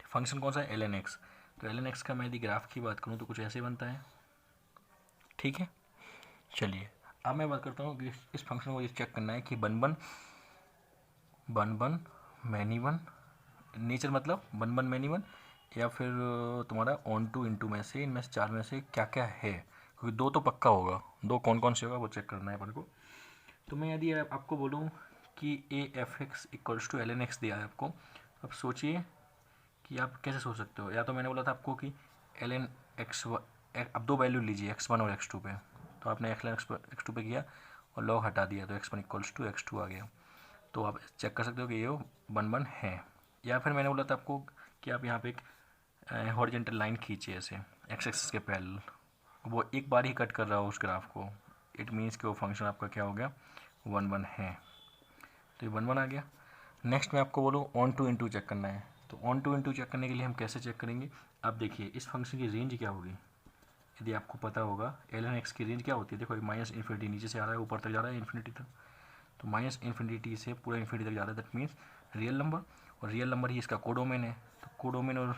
फंक्शन कौन सा है, ln x। तो ln x का मैं यदि ग्राफ की बात करूँ तो कुछ ऐसे बनता है। ठीक है, चलिए अब मैं बात करता हूँ कि इस फंक्शन को ये चेक करना है कि one one many one, nature मतलब वन वन मैनी वन, या फिर तुम्हारा ऑन टू इंटू में से, इनमें से चार में से क्या क्या है, क्योंकि दो तो पक्का होगा, दो कौन कौन से होगा वो चेक करना है अपन को। तो मैं यदि आपको बोलूँ कि a f x equals to l n x दिया है आपको, अब सोचिए कि आप कैसे सोच सकते हो। या तो मैंने बोला था आपको कि एल एन एक्स, अब दो वैल्यू लीजिए x1 और x2 पे, तो आपने x2 पे किया और लॉग हटा दिया तो x1 इक्वल्स टू x2 आ गया। तो आप चेक कर सकते हो कि ये वन वन है। या फिर मैंने बोला था आपको कि आप यहाँ पे एक हॉरिजॉन्टल लाइन खींचिए ऐसे एक्स एक्सिस के पैरेलल, वो एक बार ही कट कर रहा हो उस ग्राफ को, इट मीन्स कि वो फंक्शन आपका क्या हो गया, वन वन है। तो ये वन वन आ गया। नेक्स्ट मैं आपको बोलूँ ऑन टू इंटू चेक करना है, तो ऑन टू इंटू चेक करने के लिए हम कैसे चेक करेंगे। आप देखिए इस फंक्शन की रेंज क्या होगी, यदि आपको पता होगा एल एन एक्स की रेंज क्या होती है। देखो माइनस इन्फिनिटी नीचे से आ रहा है ऊपर तक जा रहा है इन्फिनिटी तक, तो माइनस इन्फिनिटी से पूरा इन्फिनिटी तक जा रहा है, दैट मीन्स रियल नंबर, और रियल नंबर ही इसका कोडोमेन है। तो कोडोमेन और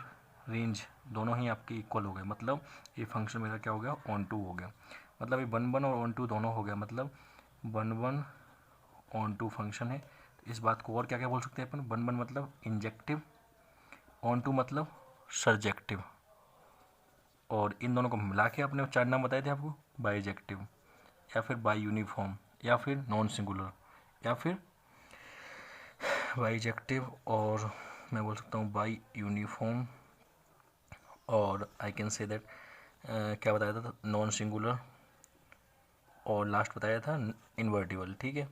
रेंज दोनों ही आपके इक्वल हो गए, मतलब ये फंक्शन मेरा क्या हो गया, ऑन टू हो गया। मतलब ये वन वन और ऑन टू दोनों हो गया, मतलब one one onto function है। तो इस बात को और क्या क्या बोल सकते हैं अपन, वन वन मतलब इंजेक्टिव, ऑन टू मतलब सब्जेक्टिव, और इन दोनों को मिला के आपने चार नाम बताए थे आपको, बाइजेक्टिव, या फिर बाई यूनिफॉर्म, या फिर नॉन सिंगुलर, या फिर बाइजेक्टिव, और मैं बोल सकता हूँ बाई यूनिफॉर्म, और आई कैन से दैट क्या बताया था, नॉन सिंगुलर, और लास्ट बताया था इन्वर्टिबल। ठीक है,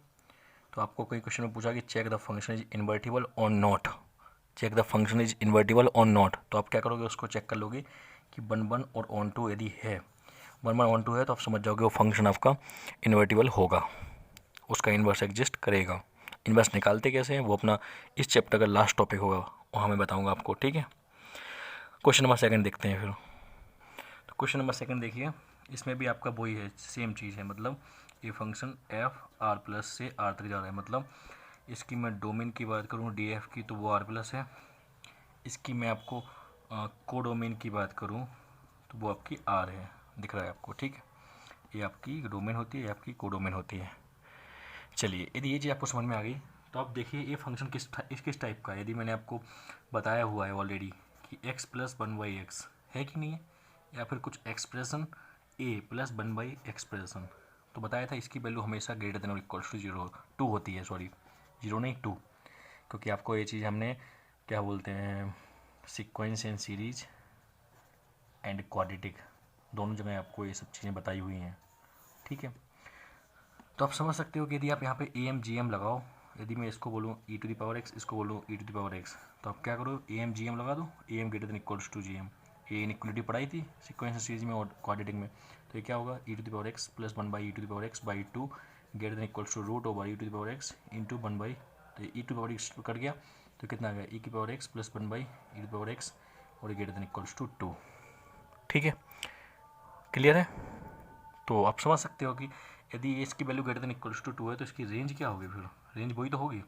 तो आपको कोई क्वेश्चन में पूछा कि check the function is invertible or not, check the function is invertible or not, तो आप क्या करोगे, उसको चेक कर लोगे कि वन वन और ऑन टू यदि है, वन वन ऑन टू है तो आप समझ जाओगे वो फंक्शन आपका इन्वर्टिबल होगा, उसका इन्वर्स एग्जिस्ट करेगा। इन्वर्स निकालते कैसे हैं वो अपना इस चैप्टर का लास्ट टॉपिक होगा, वहाँ मैं बताऊँगा आपको। ठीक है, क्वेश्चन नंबर सेकंड देखते हैं फिर। तो क्वेश्चन नंबर सेकंड देखिए, इसमें भी आपका वही है, सेम चीज़ है, मतलब ये फंक्शन एफ आर प्लस से आर तक जा रहा है, मतलब इसकी मैं डोमेन की बात करूँ डी एफ की तो वो आर प्लस है, इसकी मैं आपको कोडोमेन की बात करूँ तो वो आपकी आर है, दिख रहा है आपको। ठीक है, ये आपकी डोमेन होती है, ये आपकी कोडोमेन होती है। चलिए यदि ये चीज़ आपको समझ में आ गई तो आप देखिए ये फंक्शन किस टाइप का है। यदि मैंने आपको बताया हुआ है ऑलरेडी कि x plus one by x है कि नहीं है, या फिर कुछ expression a plus one by expression, तो बताया था इसकी वैल्यू हमेशा ग्रेटर देन और इक्वल्स टू जीरो टू होती है, सॉरी जीरो नहीं टू, क्योंकि आपको ये चीज़ हमने क्या बोलते हैं, sequence and series and quadratic दोनों जगह आपको ये सब चीज़ें बताई हुई हैं। ठीक है, तो आप समझ सकते हो कि यदि आप यहाँ पे ए एम जी एम लगाओ, यदि मैं इसको बोलूँ ई टू द पावर एक्स, इसको बोलूँ ई टू द पावर एक्स, तो आप क्या करो ए एम जी एम लगा दो, A M greater than equals to G M. ये इनइक्वलिटी पढ़ाई थी सीक्वेंस सीरीज में और क्वाड्रेटिक में, तो ये क्या होगा, e to the power x plus one by e to the power x by two greater than equals to root over e to the power x into one by, तो e to power x cut गया तो कितना आ गया, e की power x plus one by e to the power x और greater than equals to two. ठीक है, क्लियर है। तो आप समझ सकते हो कि यदि इसकी value greater than equals to two है तो इसकी रेंज क्या होगी, फिर रेंज वही तो होगी।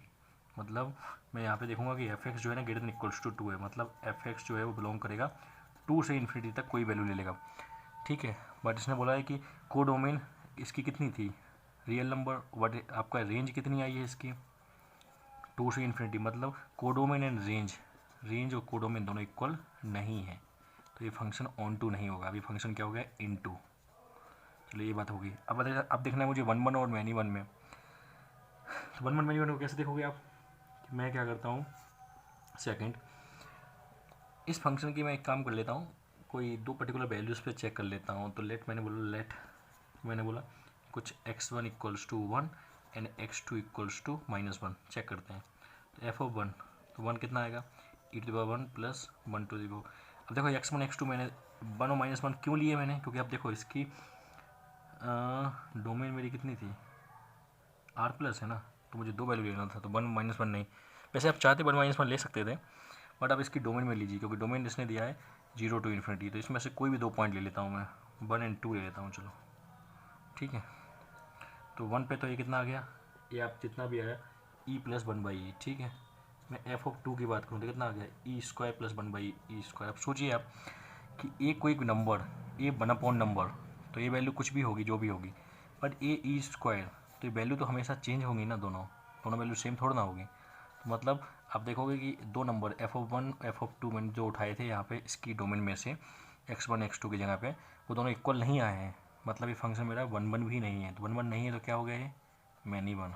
मतलब मैं यहाँ पे देखूंगा कि एफ एक्स जो है ना greater than equals to two है, मतलब एफ एक्स जो है वो बिलोंग करेगा टू से इन्फिनिटी तक कोई वैल्यू ले लेगा। ठीक है, बट इसने बोला है कि कोडोमेन इसकी कितनी थी, रियल नंबर, वट आपका रेंज कितनी आई है इसकी, 2 से इन्फिनिटी, मतलब कोडोमेन एंड रेंज और कोडोमेन दोनों इक्वल नहीं है, तो ये फंक्शन ऑन टू नहीं होगा। अभी फंक्शन क्या हो गया, इन टू। चलो ये बात होगी। अब देखना है मुझे वन वन और मैनी वन में। तो वन वन मैनी वन को कैसे देखोगे आप, कि मैं क्या करता हूँ, सेकंड इस फंक्शन की मैं एक काम कर लेता हूँ, कोई दो पर्टिकुलर वैल्यूज़ पे चेक कर लेता हूँ। तो मैंने बोला कुछ x1 equals to 1 and x2 equals to -1 check करते हैं। तो एफ ऑफ 1, तो 1 कितना आएगा, e⁻1 प्लस 1 टू 0। अब देखो x1 x2 मैंने 1 और -1 क्यों लिए मैंने, क्योंकि अब देखो इसकी डोमेन मेरी कितनी थी, r प्लस है ना, तो मुझे दो वैल्यू लेना था, तो 1 -1 नहीं। वैसे आप चाहते 1 -1 ले सकते थे, बट आप इसकी डोमेन में लीजिए, क्योंकि डोमेन इसने दिया है 0 टू इन्फिनिटी। तो इसमें से कोई भी 2 पॉइंट ले लेता हूँ मैं, 1 एंड 2 ले लेता हूँ। चलो ठीक है, तो 1 पे तो ये कितना आ गया, ये आप जितना भी आया e प्लस 1/e। ठीक है, मैं एफ ऑफ 2 की बात करूँ तो कितना आ गया, e² प्लस 1/e²। अब सोचिए आप कि ए कोई नंबर, ए 1 नंबर, तो ये वैल्यू कुछ भी होगी, जो भी होगी, बट ए e², तो ये वैल्यू तो हमेशा चेंज होंगी ना, दोनों वैल्यू सेम थोड़ा ना होगी। तो मतलब आप देखोगे कि दो number F of 1 F of 2 मैंने जो उठाए थे यहाँ पे इसकी डोमेन में से, x1 x2 की जगह पे, वो दोनों इक्वल नहीं आए हैं। मतलब ये फंक्शन मेरा 1 1 भी नहीं है। तो 1 1 नहीं है तो क्या हो गया, ये मैनी वन।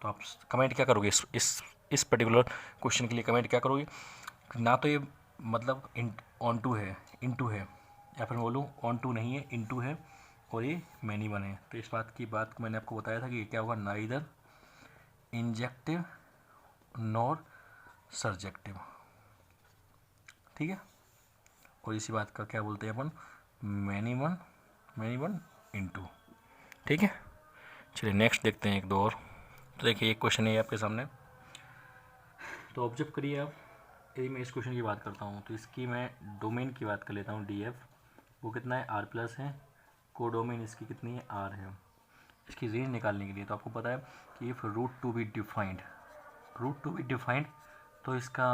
तो आप कमेंट क्या करोगे इस पर्टिकुलर क्वेश्चन के लिए, कमेंट क्या करोगे, ना तो ये मतलब ऑन टू है, इन टू है, या फिर बोलूँ ऑन टू नहीं है, इन टू है, और ये मैनी वन है। तो इस बात मैंने आपको बताया था कि ये क्या होगा, नाइदर इंजेक्टिव नॉर सर्जेक्टिव। ठीक है, और इसी बात का क्या बोलते हैं अपन, मैनी वन इनटू। ठीक है, चलिए नेक्स्ट देखते हैं एक दो और। तो देखिए एक क्वेश्चन है आपके सामने, तो ऑब्जर्व करिए आप। यदि मैं इस क्वेश्चन की बात करता हूँ तो इसकी मैं डोमेन की बात कर लेता हूँ, डी एफ, वो कितना है, r प्लस है, कोडोमेन इसकी कितनी है, r है। इसकी रेंज निकालने के लिए तो आपको पता है कि if root to be defined, तो इसका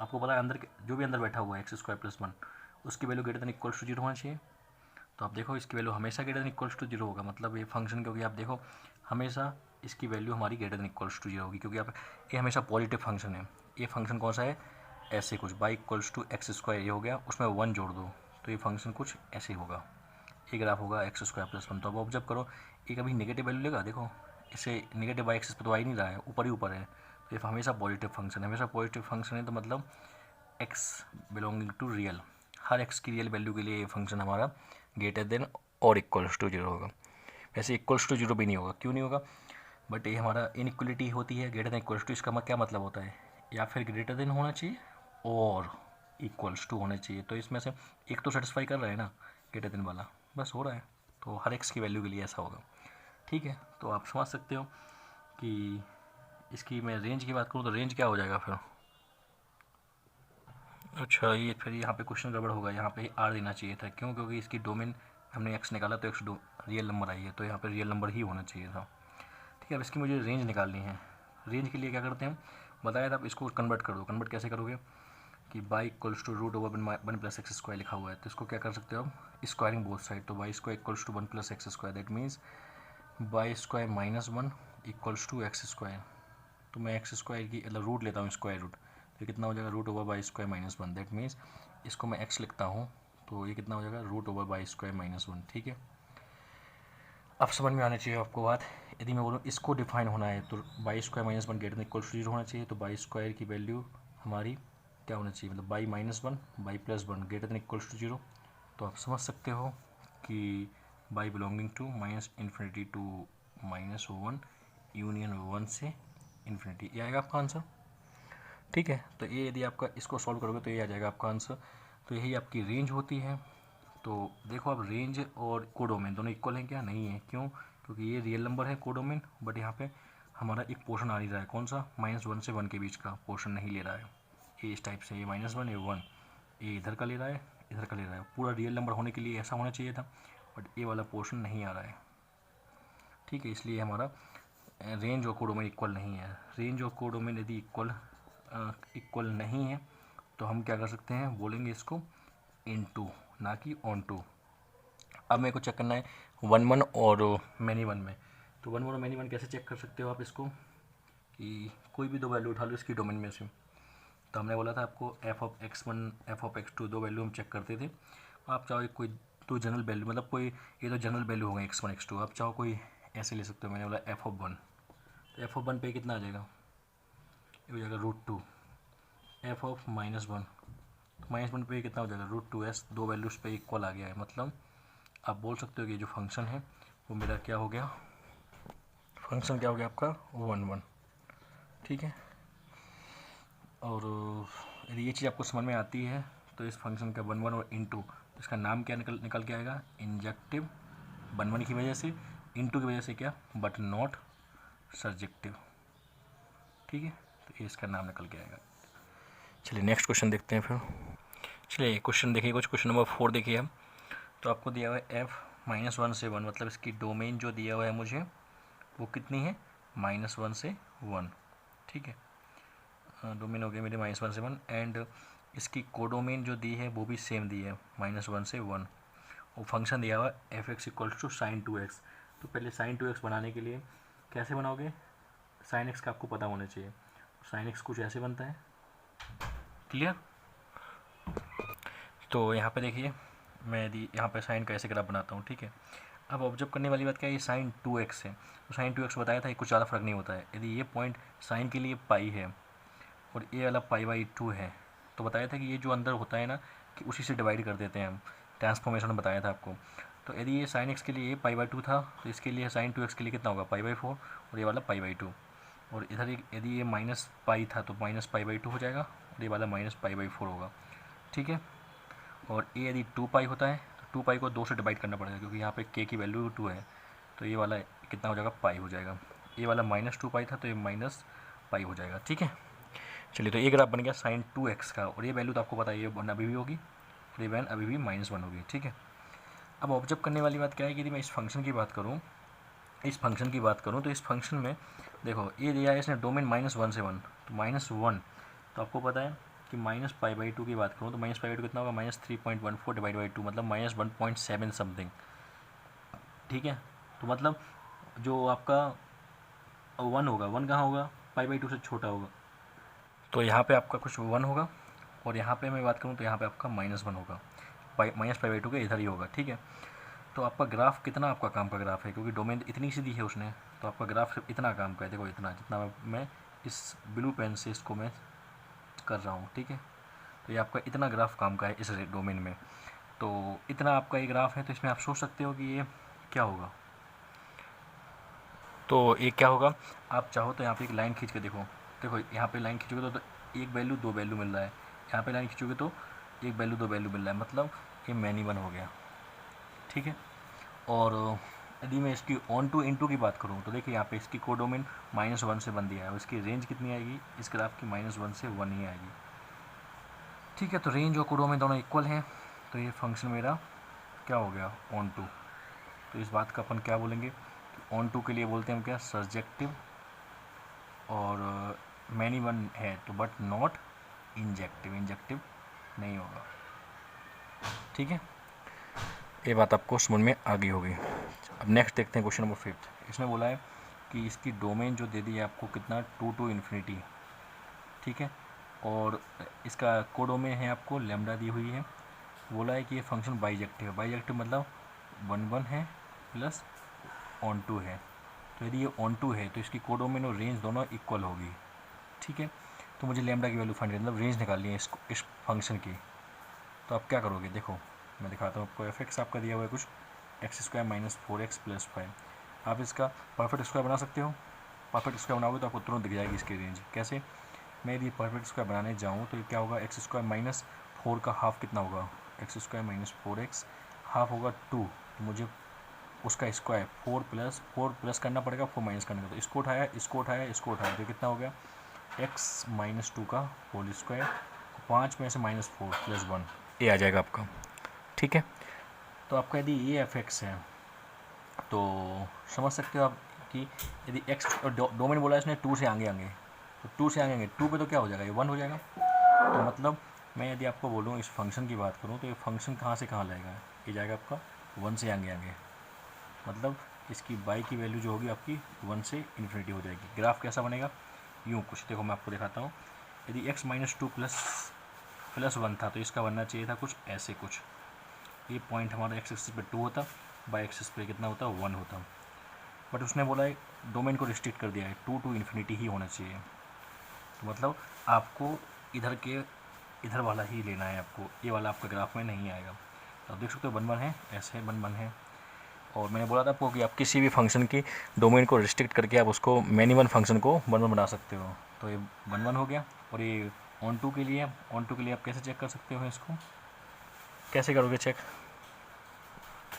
आपको पता है अंदर जो भी अंदर बैठा हुआ है x² प्लस 1, उसकी value greater than equals to 0 होना चाहिए। तो आप देखो इसकी वैल्यू हमेशा ग्रेटर देन इक्वल्स टू 0 होगा, मतलब ये फंक्शन, क्योंकि आप देखो हमेशा इसकी वैल्यू हमारी ग्रेटर देन इक्वल्स टू 0 होगी, क्योंकि आप ये हमेशा पॉजिटिव फंक्शन है। ये फंक्शन कौन सा है, ऐसे कुछ y इक्वल्स टू x² ये हो गया, उसमें 1 जोड़ दो तो ये फंक्शन कुछ ऐसे होगा, ये ग्राफ होगा x² प्लस 1। तो अब ऑब्जर्व करो, ये कभी नेगेटिव वैल्यू लेगा, देखो इसे नेगेटिव y एक्सिस पर तो आ ही नहीं रहा है, ऊपर ही ऊपर है। तो ये हमेशा पॉजिटिव फंक्शन है, हमेशा पॉजिटिव फंक्शन है, तो मतलब x बिलोंगिंग टू रियल, हर x की रियल वैल्यू के लिए ये फंक्शन हमारा ग्रेटर देन और इक्वल्स टू 0 होगा। वैसे इक्वल्स टू 0 भी नहीं होगा, क्यों नहीं होगा, बट ये हमारा इनइक्वलिटी होती है, ग्रेटर देन इक्वल्स टू, इसका क्या मतलब होता है, या फिर ग्रेटर देन होना चाहिए और इक्वल्स टू होना चाहिए। तो इसमें से एक तो सेटिस्फाई कर रहा है ना, ग्रेटर देन वाला, बस हो रहा है, तो हर x की वैल्यू के लिए ऐसा होगा। ठीक है, तो आप समझ सकते हो कि इसकी मैं रेंज की बात करूँ तो रेंज क्या हो जाएगा फिर, अच्छा ये फिर यहाँ पे क्वेश्चन गड़बड़ होगा, यहाँ पे r देना चाहिए था, क्यों, क्योंकि इसकी डोमेन हमने x निकाला तो x रियल नंबर आई है, तो यहाँ पे रियल नंबर ही होना चाहिए था। ठीक है, अब इसकी मुझे रेंज निकालनी है। रेंज के लिए क्या करते हैं, बताया था, आप इसको कन्वर्ट कर दो। कन्वर्ट कैसे करोगे, कि y equals to root over 1 plus x² लिखा हुआ है, तो इसको क्या कर सकते हो आप, स्क्वायरिंग बोथ साइड, तो y² equals to 1 plus x², that means y² minus 1 equals to x²। तो मैं x² की मतलब रूट लेता हूँ, स्क्वायर रूट, तो ये कितना हो जाएगा, root over y² minus 1, that means इसको मैं x लिखता हूँ, तो ये कितना हो जाएगा, रूट ओवर y² माइनस 1। ठीक है, अब समझ में आना चाहिए आपको बात। यदि मैं बोलूँ इसको डिफाइन होना है तो y² minus 1 greater than equal to 0 होना चाहिए, तो y² की वैल्यू हमारी क्या होना चाहिए, मतलब y minus 1 y plus 1 greater than equal to 0। तो आप समझ सकते हो कि y belonging to minus infinity to -1 union 1 से इन्फिनिटी, ये आएगा आपका आंसर। ठीक है, तो ये यदि आपका इसको सॉल्व करोगे तो ये आ जाएगा आपका आंसर। तो यही आपकी रेंज होती है। तो देखो अब रेंज और कोडोमेन दोनों इक्वल हैं क्या, नहीं है, क्यों, क्योंकि ये रियल नंबर है कोडोमेन, बट यहाँ पे हमारा एक पोर्शन आ नहीं रहा है, कौन सा, -1 से 1 के बीच का पोर्शन नहीं ले रहा है। ये इस टाइप से, ये -1 ये 1, ये इधर का ले रहा है, इधर का ले रहा है। पूरा रियल नंबर होने के लिए ऐसा होना चाहिए था, बट ये वाला पोर्शन नहीं आ रहा है। ठीक है, इसलिए हमारा रेंज और कोडोमेन इक्वल नहीं है। रेंज और कोडोमेन यदि इक्वल नहीं है तो हम क्या कर सकते हैं, बोलेंगे इसको इनटू, ना कि ऑन टू। अब मेरे को चेक करना है 1 1 और मैनी वन में, तो 1 1 और मैनी वन कैसे चेक कर सकते हो आप इसको, कि कोई भी दो वैल्यू उठा लो इसकी डोमेन में से। तो हमने बोला था आपको F of x1 F of x2 दो वैल्यू हम चेक करते थे। आप चाहो कोई दो जनरल वैल्यू, मतलब कोई ये तो जनरल वैल्यू होंगे x1 x2, आप चाहो कोई ऐसे ले सकते हो। मैंने बोला एफ ऑफ 1, तो एफ ऑफ 1 पे कितना आ जाएगा, ये हो जाएगा √2। एफ ऑफ -1, तो -1 पे कितना हो जाएगा √2s, दो वैल्यूज़ पे इक्वल आ गया है। मतलब आप बोल सकते हो कि जो फंक्शन है वो मेरा क्या हो गया, फंक्शन क्या हो गया आपका 1 1। ठीक है, और यदि ये चीज़ आपको समझ में आती है तो इस फंक्शन का 1 1 और इनटू, इसका नाम क्या निकल के आएगा, इंजेक्टिव। 1 1 की वजह से, इनटू की वजह से क्या, बट नॉट सर्जेक्टिव। ठीक है, तो ये इसका नाम निकल के आएगा। चलिए नेक्स्ट क्वेश्चन देखते हैं फिर। चलिए क्वेश्चन देखिए, कुछ क्वेश्चन नंबर 4 देखिए हम। तो आपको दिया हुआ है f-1 से 1, मतलब इसकी डोमेन जो दिया हुआ है मुझे वो कितनी है, -1 से 1। ठीक है, डोमेन हो गया मेरे -1 से 1, एंड इसकी कोडोमेन जो दी है वो भी सेम दी है, -1 से 1। और फंक्शन दिया हुआ है f(x = sin 2x)। तो पहले sin 2x बनाने के लिए कैसे बनाओगे, sin x का आपको पता होना चाहिए। sin x कुछ ऐसे बनता है, क्लियर। तो यहाँ पे देखिए, मैं यदि यहाँ पे साइन का ऐसे ग्राफ बनाता हूँ। ठीक है, अब ऑब्जर्व करने वाली बात क्या है, ये sin 2x है। तो sin 2x बताया था, ये कुछ ज़्यादा फर्क नहीं होता है। यदि ये पॉइंट साइन के लिए पाई है और ये वाला π/2 है, तो बताया था कि ये जो अंदर होता है ना, कि उसी से डिवाइड कर देते हैं हम, ट्रांसफॉर्मेशन में बताया था आपको। तो यदि ये sin x के लिए ये π/2 था, तो इसके लिए sin 2x के लिए कितना होगा, π/4, और ये वाला π/2। और इधर यदि ये -π था तो -π/2 हो जाएगा, और ये वाला -π/4 होगा। ठीक है, और ये यदि 2π होता है तो 2π को 2 से डिवाइड करना पड़ेगा, क्योंकि यहाँ पे k की वैल्यू 2 है। तो ये वाला कितना हो जाएगा, पाई हो जाएगा। ये वाला -2π था तो ये -π हो जाएगा। ठीक है, चलिए तो ये ग्राफ बन गया sin 2x का, और ये वैल्यू तो आपको पता है, ये 1 अभी भी होगी और ये वैन अभी भी -1 होगी। ठीक है, अब ऑब्जर्व करने वाली बात क्या है कि यदि मैं इस फंक्शन की बात करूँ, तो इस फंक्शन में देखो ये दिया है इसने डोमेन -1 से 1, तो -1, तो आपको पता है कि -π/2 की बात करूँ तो -π/2 कितना होगा, -3.14 डिवाइड बाई 2, मतलब -1.7 समथिंग। ठीक है, तो मतलब जो आपका 1 होगा, 1 कहाँ होगा, π/2 से छोटा होगा, तो यहाँ पे आपका कुछ 1 होगा, और यहाँ पे मैं बात करूँ तो यहाँ पे आपका -1 होगा, -π/2 के इधर ही होगा। ठीक है, तो आपका ग्राफ कितना आपका काम का ग्राफ है, क्योंकि डोमेन इतनी सी दी है उसने, तो आपका ग्राफ सिर्फ इतना काम का है। देखो इतना, जितना मैं इस ब्लू पेन से इसको मैं कर रहा हूँ। ठीक है, तो ये आपका इतना ग्राफ काम का है इस डोमेन में। तो इतना आपका ये ग्राफ है, तो इसमें आप सोच सकते हो कि ये क्या होगा। तो ये क्या होगा, आप चाहो तो यहाँ पे एक लाइन खींच के देखो, यहाँ पे लाइन खींचोगे तो एक वैल्यू दो वैल्यू मिल रहा है, यहाँ पे लाइन खींचोगे तो एक वैल्यू दो वैल्यू मिल रहा है, मतलब ये मैनी वन हो गया। ठीक है, और यदि मैं इसकी ऑन टू इनटू की बात करूँ तो देखिए यहाँ पे इसकी कोडोमेन -1 से 1 दिया है, और इसकी रेंज कितनी आएगी इस ग्राफ की, -1 से 1 ही आएगी। ठीक है, तो रेंज और कोडोमेन दोनों इक्वल हैं, तो ये फंक्शन मेरा क्या हो गया, ऑन टू। तो इस बात का अपन क्या बोलेंगे, ऑन टू के लिए बोलते हैं हम क्या, सर्जेक्टिव, और मैनी वन है तो बट नॉट इंजेक्टिव, इंजेक्टिव नहीं होगा। ठीक है, ये बात आपको समझ में आ गई होगी। अब नेक्स्ट देखते हैं क्वेश्चन नंबर 5। इसमें बोला है कि इसकी डोमेन जो दे दी है आपको कितना, 2 to ∞। ठीक है, और इसका कोडोमेन है आपको लैम्डा दी हुई है। बोला है कि ये फंक्शन बाइजेक्टिव है, बाइजेक्टिव मतलब 1 1 है प्लस ऑन टू है। तो यदि ये ऑन टू है तो इसकी कोडोमेन और रेंज दोनों इक्वल होगी। ठीक है, तो मुझे लैम्डा की वैल्यू फाइंड करनी, मतलब रेंज निकालनी है इस फंक्शन की। तो आप क्या करोगे, देखो मैं दिखाता हूँ आपको। f(x) आपका दिया हुआ है कुछ x² - 4x + 5। आप इसका परफेक्ट स्क्वायर बना सकते हो। परफेक्ट स्क्वायर बनाओगे तो आपको तुरंत दिख जाएगी इसकी रेंज। कैसे, मैं यदि परफेक्ट स्क्वायर बनाने जाऊँ तो ये क्या होगा, x² - 4 का हाफ कितना होगा, x² - 4x, हाफ होगा 2। तो मुझे उसका स्क्वायर 4 प्लस करना पड़ेगा, 4 माइनस करने का। तो इसको उठाया, तो कितना हो गया, x - 2 का होल स्क्वायर, 5 में से -4 + 1, ये आ जाएगा आपका। ठीक है, तो आपका यदि ये f(x) है तो समझ सकते हो आप कि यदि x डोमेन बोला है इसने 2 से आगे, तो 2 से आगे 2 पे तो क्या हो जाएगा, ये 1 हो जाएगा। तो मतलब मैं यदि आपको बोलूँ इस फंक्शन की बात करूँ तो ये फंक्शन कहाँ से कहाँ लाएगा, ये जाएगा आपका 1 से आगे, मतलब इसकी y की वैल्यू जो होगी आपकी 1 से ∞ हो जाएगी। ग्राफ कैसा बनेगा, यूँ कुछ, देखो मैं आपको दिखाता हूँ। यदि x minus two plus one था तो इसका बनना चाहिए था कुछ ऐसे कुछ, ये पॉइंट हमारा एक्स एक्सिस पे 2 होता, बाई एक्सिस पे कितना होता 1 होता। बट उसने बोला है डोमेन को रिस्ट्रिक्ट कर दिया है, 2 टू इन्फिनिटी ही होना चाहिए। तो मतलब आपको इधर वाला ही लेना है, आपको ये वाला आपका ग्राफ में नहीं आएगा। तो आप देख सकते हो 1 1 है, ऐसे 1 1 है। और मैंने बोला था आपको कि आप किसी भी फंक्शन की डोमेन को रिस्ट्रिक्ट करके आप उसको मैनी वन फंक्शन को 1 1 बना सकते हो। तो ये 1 1 हो गया। और ये ऑन टू के लिए आप कैसे चेक कर सकते हो, इसको कैसे करोगे चेक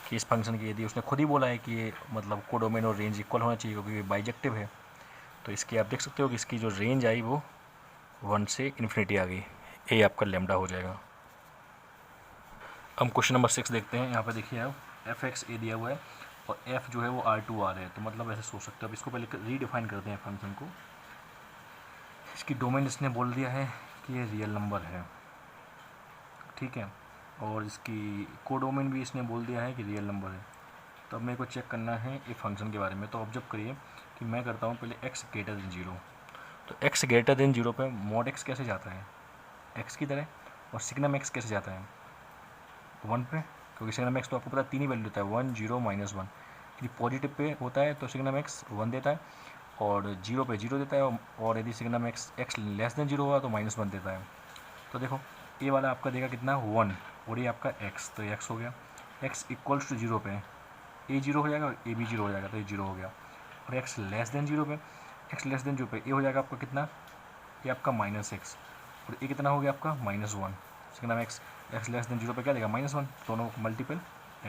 कि इस फंक्शन की, यदि उसने खुद ही बोला है कि ये मतलब कोडोमेन और रेंज इक्वल होना चाहिए क्योंकि ये बाइजेक्टिव है, तो इसकी आप देख सकते हो कि इसकी जो रेंज आई वो 1 से इन्फिनिटी आ गई, ये आपका लेमडा हो जाएगा। हम क्वेश्चन नंबर 6 देखते हैं। यहाँ पर देखिए आप एफ एक्स ए दिया हुआ है और एफ जो है वो R2 है, तो मतलब ऐसे सोच सकते हो। अब इसको पहले रीडिफाइन करते हैं फंक्शन को। इसकी डोमेन इसने बोल दिया है कि ये रियल नंबर है, ठीक है, और इसकी कोडोमेन भी इसने बोल दिया है कि रियल नंबर है। तो अब मेरे को चेक करना है ये फंक्शन के बारे में। तो ऑब्जर्व करिए कि मैं करता हूँ पहले x ग्रेटर देन 0। तो x ग्रेटर देन 0 पे मॉड x कैसे जाता है, x की तरह, और सिग्नम x कैसे जाता है 1 पे, क्योंकि सिग्नम x तो आपको पता है 3 ही वैल्यू देता है, 1 0 -1। यदि पॉजिटिव पे होता है तो सिग्नम x 1 देता है और 0 पे 0 देता है, और यदि सिग्नम x लेस देन 0 होगा तो -1 देता है। तो देखो ये वाला आपका देगा कितना 1, और ये आपका x, तो x हो गया। x इक्वल्स टू 0 पे a 0 हो जाएगा और a भी 0 हो जाएगा, तो ये 0 हो गया। और x लेस देन 0 पे a हो जाएगा आपका कितना, ये आपका -x, और a कितना हो गया आपका -1। सिग्नम x लेस देन 0 पे क्या देगा -1, दोनों मल्टीपल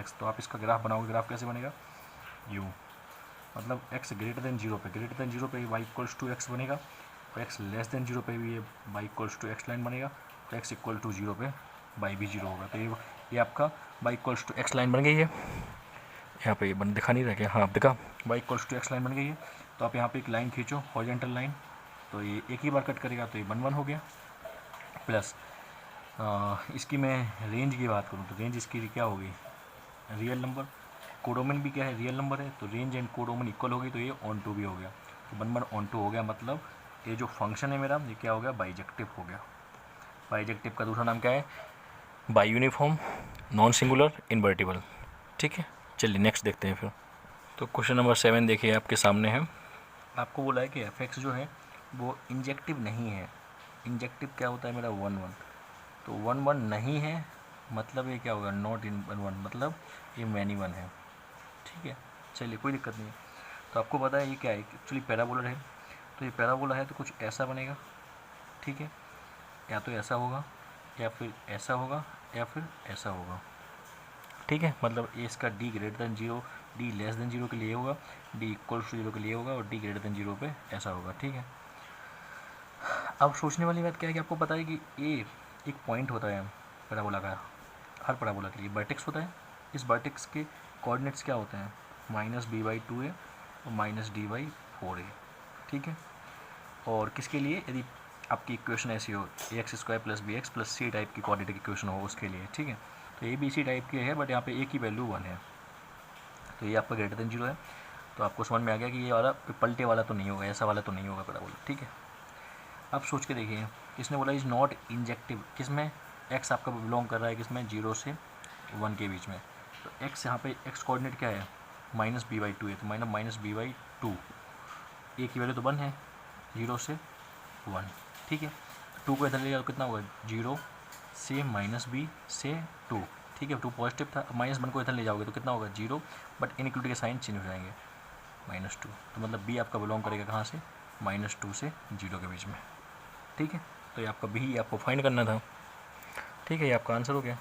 x। तो आप इसका ग्राफ बनाओगे, ग्राफ कैसे बनेगा यूँ, मतलब x ग्रेटर देन 0 पे y इक्वल्स टू x बनेगा, और x लेस देन 0 पे भी ये y equals to x line बनेगा, तो x इक्वल टू 0 पे y भी 0 होगा। तो ये आपका y equals to x line बन गई है। यहाँ पे ये बन दिखा नहीं रहा क्या, हाँ दिखा, y equals to x line बन गई है। तो आप यहाँ पे एक लाइन खींचो हॉरिजॉन्टल लाइन, तो ये एक ही बार कट करेगा, तो ये 1 1 हो गया। प्लस इसकी मैं रेंज की बात करूँ तो रेंज इसकी क्या होगी रियल नंबर, कोडोमेन भी क्या है रियल नंबर है, तो रेंज एंड कोडोमेन इक्वल होगी, तो ये ऑन टू भी हो गया। तो 1 1 ऑन टू हो गया, मतलब ये जो फंक्शन है मेरा ये क्या हो गया बाइजेक्टिव हो गया। बाइजेक्टिव का दूसरा नाम क्या है by uniform non singular invertible, ठीक है। चलिए नेक्स्ट देखते हैं फिर। तो क्वेश्चन नंबर 7 देखिए आपके सामने है। आपको बोला है कि एफ एक्स जो है वो इंजेक्टिव नहीं है। इंजेक्टिव क्या होता है मेरा 1 1, तो 1 1 नहीं है, मतलब ये क्या होगा नॉट इन 1 1, मतलब ये मैनी वन है, ठीक है। चलिए कोई दिक्कत नहीं है। तो आपको पता है ये क्या है, एक्चुअली पैराबोला है, तो ये पैराबोला है तो कुछ ऐसा बनेगा, ठीक है, या तो ऐसा होगा या फिर ऐसा होगा या फिर ऐसा होगा, ठीक है। मतलब ये इसका D greater than 0, D less than 0 के लिए होगा, डी इक्वल टू 0 के लिए होगा, और डी ग्रेटर देन 0 पे ऐसा होगा, ठीक है। अब सोचने वाली बात क्या है कि आपको पता है कि ये एक पॉइंट होता है पैराबोला का, हर पैराबोला के लिए वर्टेक्स होता है। इस वर्टेक्स के कोऑर्डिनेट्स क्या होते हैं -b/2a और -d/4a, ठीक है। और किसके लिए, यदि आपकी इक्वेशन ऐसी हो ax² + bx + c टाइप की क्वाड्रेटिक इक्वेशन हो उसके लिए, ठीक है। तो ये भी इसी टाइप के है, बट यहाँ पे a की वैल्यू 1 है, तो ये आपका ग्रेटर देन 0 है। तो आपको समझ में आ गया कि ये वाला पलटे वाला तो नहीं होगा, ऐसा वाला तो नहीं होगा पैराबोला, ठीक है। अब सोच के देखिए, इसने बोला इज़ नॉट इंजेक्टिव, किसमें x आपका बिलोंग कर रहा है किसमें 0 से 1 के बीच में। तो x यहाँ पे x कोऑर्डिनेट क्या है -b/2 है, तो -b/2, a की वैल्यू तो 1 है 0 से 1, ठीक है। 2 को इधर ले जाओ कितना होगा 0 से -b से 2, ठीक है। 2 पॉजिटिव था, -1 को इधर ले जाओगे तो कितना होगा 0, बट इनइक्वलिटी के साइन चेंज हो जाएंगे -2, तो मतलब b आपका बिलोंग करेगा कहाँ से -2 से 0 के बीच में, ठीक है। तो ये आपका बी आपको फाइंड करना था, ठीक है, ये आपका आंसर हो गया।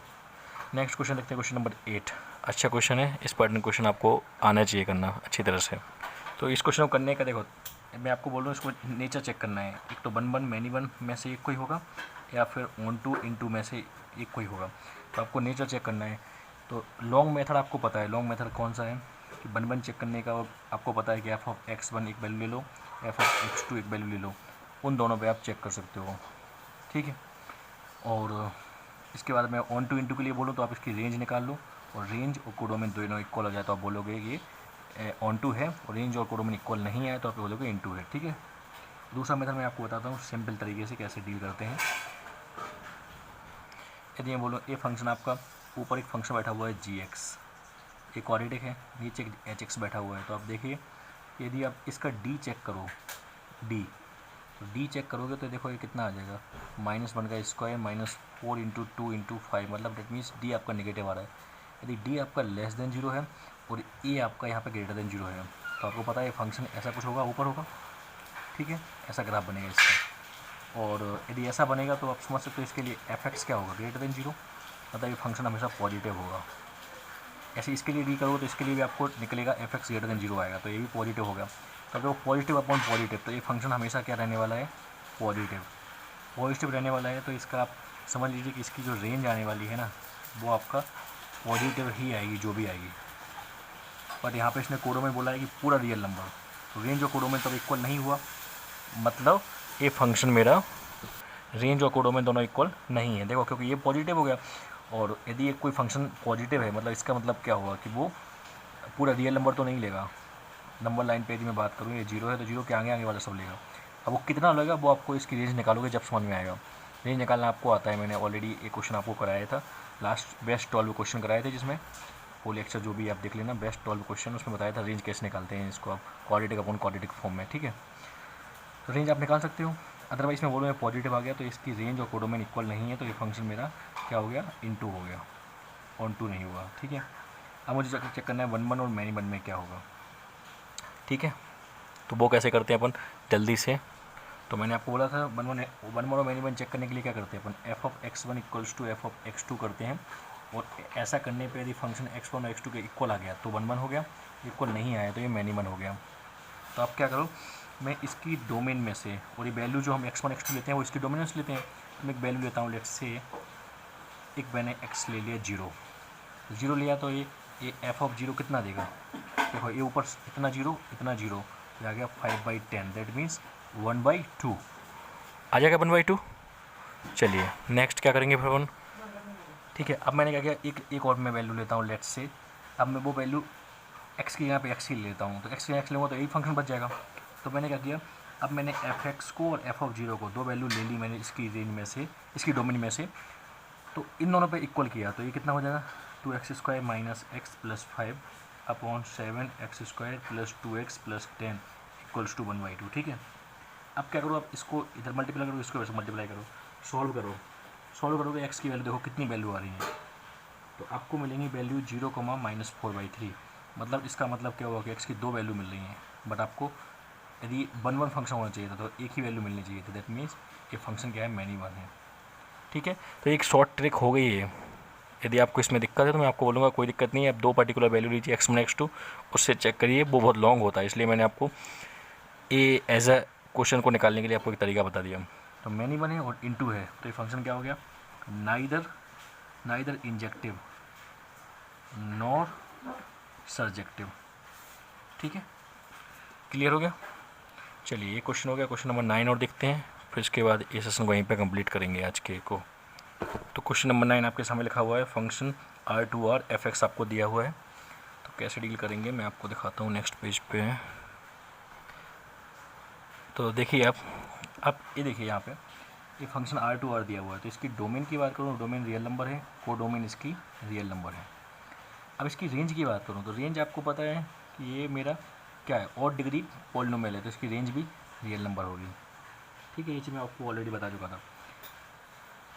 नेक्स्ट क्वेश्चन देखते हैं, क्वेश्चन नंबर 8। अच्छा क्वेश्चन है, इस पैटर्न क्वेश्चन आपको आना चाहिए करना अच्छी तरह से। तो इस क्वेश्चन को करने का देखो, मैं आपको बोल रहा हूँ इसको नेचर चेक करना है, एक तो 1 1 मैनी वन में से एक कोई होगा, या फिर ऑन टू इनटू में से एक कोई होगा। तो आपको नेचर चेक करना है। तो लॉन्ग मेथड आपको पता है, लॉन्ग मेथड कौन सा है कि 1 1 चेक करने का, आपको पता है कि f(x1) एक वैल्यू ले लो, f(x2) एक वैल्यू ले लो, उन दोनों पे आप चेक कर सकते हो, ठीक है। और इसके बाद मैं ऑन टू इनटू के लिए बोलूँ तो आप इसकी रेंज निकाल लो, और रेंज और कोडोमेन दोनों इक्वल हो जाए तो आप बोलोगे ये ऑन टू है, और रेंज और कोडोमेन इक्वल नहीं है तो आप बोलोगे इनटू है, ठीक है। दूसरा मेथड मैं आपको बताता हूँ सिंपल तरीके से कैसे डील करते हैं। यदि मैं बोलूँ ये फंक्शन आपका ऊपर एक फंक्शन बैठा हुआ है जी एक्स, एक क्वाड्रेटिक है, नीचे एक एच एक्स बैठा हुआ है। तो आप देखिए यदि आप इसका डी चेक करो, डी, तो डी चेक करोगे तो देखो ये कितना आ जाएगा, -1 का स्क्वायर -4 × 2 × 5, मतलब डेट मीन्स डी आपका नेगेटिव आ रहा है। यदि डी आपका लेस देन जीरो है और ए आपका यहाँ पे ग्रेटर देन जीरो है, तो आपको पता है ये फंक्शन ऐसा कुछ होगा, ऊपर होगा, ठीक है, ऐसा ग्राफ बनेगा इसका। और यदि ऐसा बनेगा तो आप समझ सकते हो इसके लिए एफ एक्स क्या होगा, ग्रेटर देन जीरो, मतलब ये फंक्शन हमेशा पॉजिटिव होगा। ऐसे इसके लिए डी करोगे तो इसके लिए भी आपको निकलेगा F x greater than zero आएगा, तो ये भी पॉजिटिव होगा। तो अगर वो पॉजिटिव अपॉन पॉजिटिव, तो ये फंक्शन हमेशा क्या रहने वाला है, पॉजिटिव, पॉजिटिव रहने वाला है। तो इसका आप समझ लीजिए कि इसकी जो रेंज आने वाली है ना, वो आपका पॉजिटिव ही आएगी जो भी आएगी। पर यहाँ पे इसने कोडों में बोला है कि पूरा रियल नंबर, तो रेंज और कोडों में तब इक्वल नहीं हुआ, मतलब ये फंक्शन मेरा रेंज और कोडों में दोनों इक्वल नहीं है। देखो क्योंकि ये पॉजिटिव हो गया, और यदि ये कोई फंक्शन पॉजिटिव है मतलब इसका मतलब क्या हुआ कि वो पूरा रियल नंबर तो नहीं लेगा। नंबर लाइन पे यदि मैं बात करूँ, ये जीरो है तो जीरो के आगे आगे वाला सब लेगा। अब वो कितना लेगा वो आपको इसकी रेंज निकालोगे जब समझ में आएगा। रेंज निकालना आपको आता है, मैंने ऑलरेडी एक क्वेश्चन आपको कराया था लास्ट, बेस्ट 12 क्वेश्चन कराए थे, जिसमें वो लेक्चर जो भी आप देख लेना, बेस्ट 12 क्वेश्चन, उसमें बताया था रेंज कैसे निकालते हैं इसको आप क्वाड्रेटिक अपॉन क्वाड्रेटिक फॉर्म में, ठीक है। तो रेंज आप निकाल सकते हो। अदरवाइज मैं बोलूँ पॉजिटिव आ गया तो इसकी रेंज और कोडोमेन इक्वल नहीं है, तो ये फंक्शन मेरा क्या हो गया, इनटू हो गया, ऑन टू नहीं हुआ, ठीक है। अब मुझे चेक करना है 1 1 और मैनी 1 में क्या होगा, ठीक है। तो वो कैसे करते हैं अपन जल्दी से। तो मैंने आपको बोला था 1 1 और मैनी 1 चेक करने के लिए क्या करते हैं अपन, f of x1 equals to f of x2 करते हैं। और ऐसा करने पे यदि फंक्शन x1 और x2 के इक्वल आ गया तो 1 1 हो गया, इक्वल नहीं आया तो ये मैनी 1 हो गया। तो आप क्या करो, मैं इसकी डोमेन में से, और ये वैल्यू जो हम x1 x2 लेते हैं वो इसकी डोमेन में से लेते हैं। तो मैं एक वैल्यू लेता हूँ, लेट्स से एक मैंने x ले लिया जीरो लिया, तो ये एफ ऑफ जीरो कितना देगा, देखो ये ऊपर इतना जीरो आ गया 5/10, दैट मीन्स 1/2 आ जाएगा, 1/2। चलिए नेक्स्ट क्या करेंगे फिर अपन, ठीक है। अब मैंने क्या किया, एक और मैं वैल्यू लेता हूँ, लेट्स से अब मैं वो वैल्यू एक्स की यहाँ पे एक्स ही लेता हूँ, तो एक्स की एक्स लूँगा तो यही फंक्शन बच जाएगा। तो मैंने क्या किया, अब मैंने एफ एक्स को और एफ ऑफ जीरो को दो वैल्यू ले ली मैंने इसकी रेंज में से, इसकी डोमेन में से, तो इन दोनों पे इक्वल किया तो ये कितना हो जाएगा, 2x² - x + 5 upon 7x² + 2x + 10 equals to 1/2, ठीक है। अब क्या करो, आप इसको इधर मल्टीप्लाई करो, इसको वैसे मल्टीप्लाई करो, सॉल्व करोगे एक्स की वैल्यू देखो कितनी वैल्यू आ रही है, तो आपको मिलेंगी वैल्यू 0, -4/3। मतलब इसका मतलब क्या हुआ कि एक्स की दो वैल्यू मिल रही हैं, बट आपको यदि 1 1 फंक्शन होना चाहिए था तो एक ही वैल्यू मिलनी चाहिए थी, दैट मीन्स ये फंक्शन क्या है, मैनी 1 है, ठीक है। तो एक शॉर्ट ट्रिक हो गई है। यदि आपको इसमें दिक्कत है तो मैं आपको बोलूँगा कोई दिक्कत नहीं है, आप दो पर्टिकुलर वैल्यू लीजिए x1 x2, उससे चेक करिए, वो बहुत लॉन्ग होता है, इसलिए मैंने आपको ए एज अ क्वेश्चन को निकालने के लिए आपको एक तरीका बता दिया। तो मैनी 1 है और इनटू है, तो ये फंक्शन क्या हो गया, नाइदर इंजेक्टिव नॉर सर्जेक्टिव, ठीक है, क्लियर हो गया। चलिए ये क्वेश्चन हो गया, क्वेश्चन नंबर 9 और देखते हैं, फिर इसके बाद ये सेशन को यहीं पे कंप्लीट करेंगे आज के को। तो क्वेश्चन नंबर 9 आपके सामने लिखा हुआ है, फंक्शन R2R fx आपको दिया हुआ है, तो कैसे डील करेंगे मैं आपको दिखाता हूँ नेक्स्ट पेज पे। तो देखिए आप ये देखिए यहाँ पे ये फंक्शन R2R दिया हुआ है, तो इसकी डोमेन की बात करूँ, डोमेन रियल नंबर है, को डोमेन इसकी रियल नंबर है। अब इसकी रेंज की बात करूँ तो रेंज आपको पता है कि ये मेरा क्या है, और डिग्री पॉलिनोमियल है, तो इसकी रेंज भी रियल नंबर होगी, ठीक है। ये चीज़ मैं आपको ऑलरेडी बता चुका था।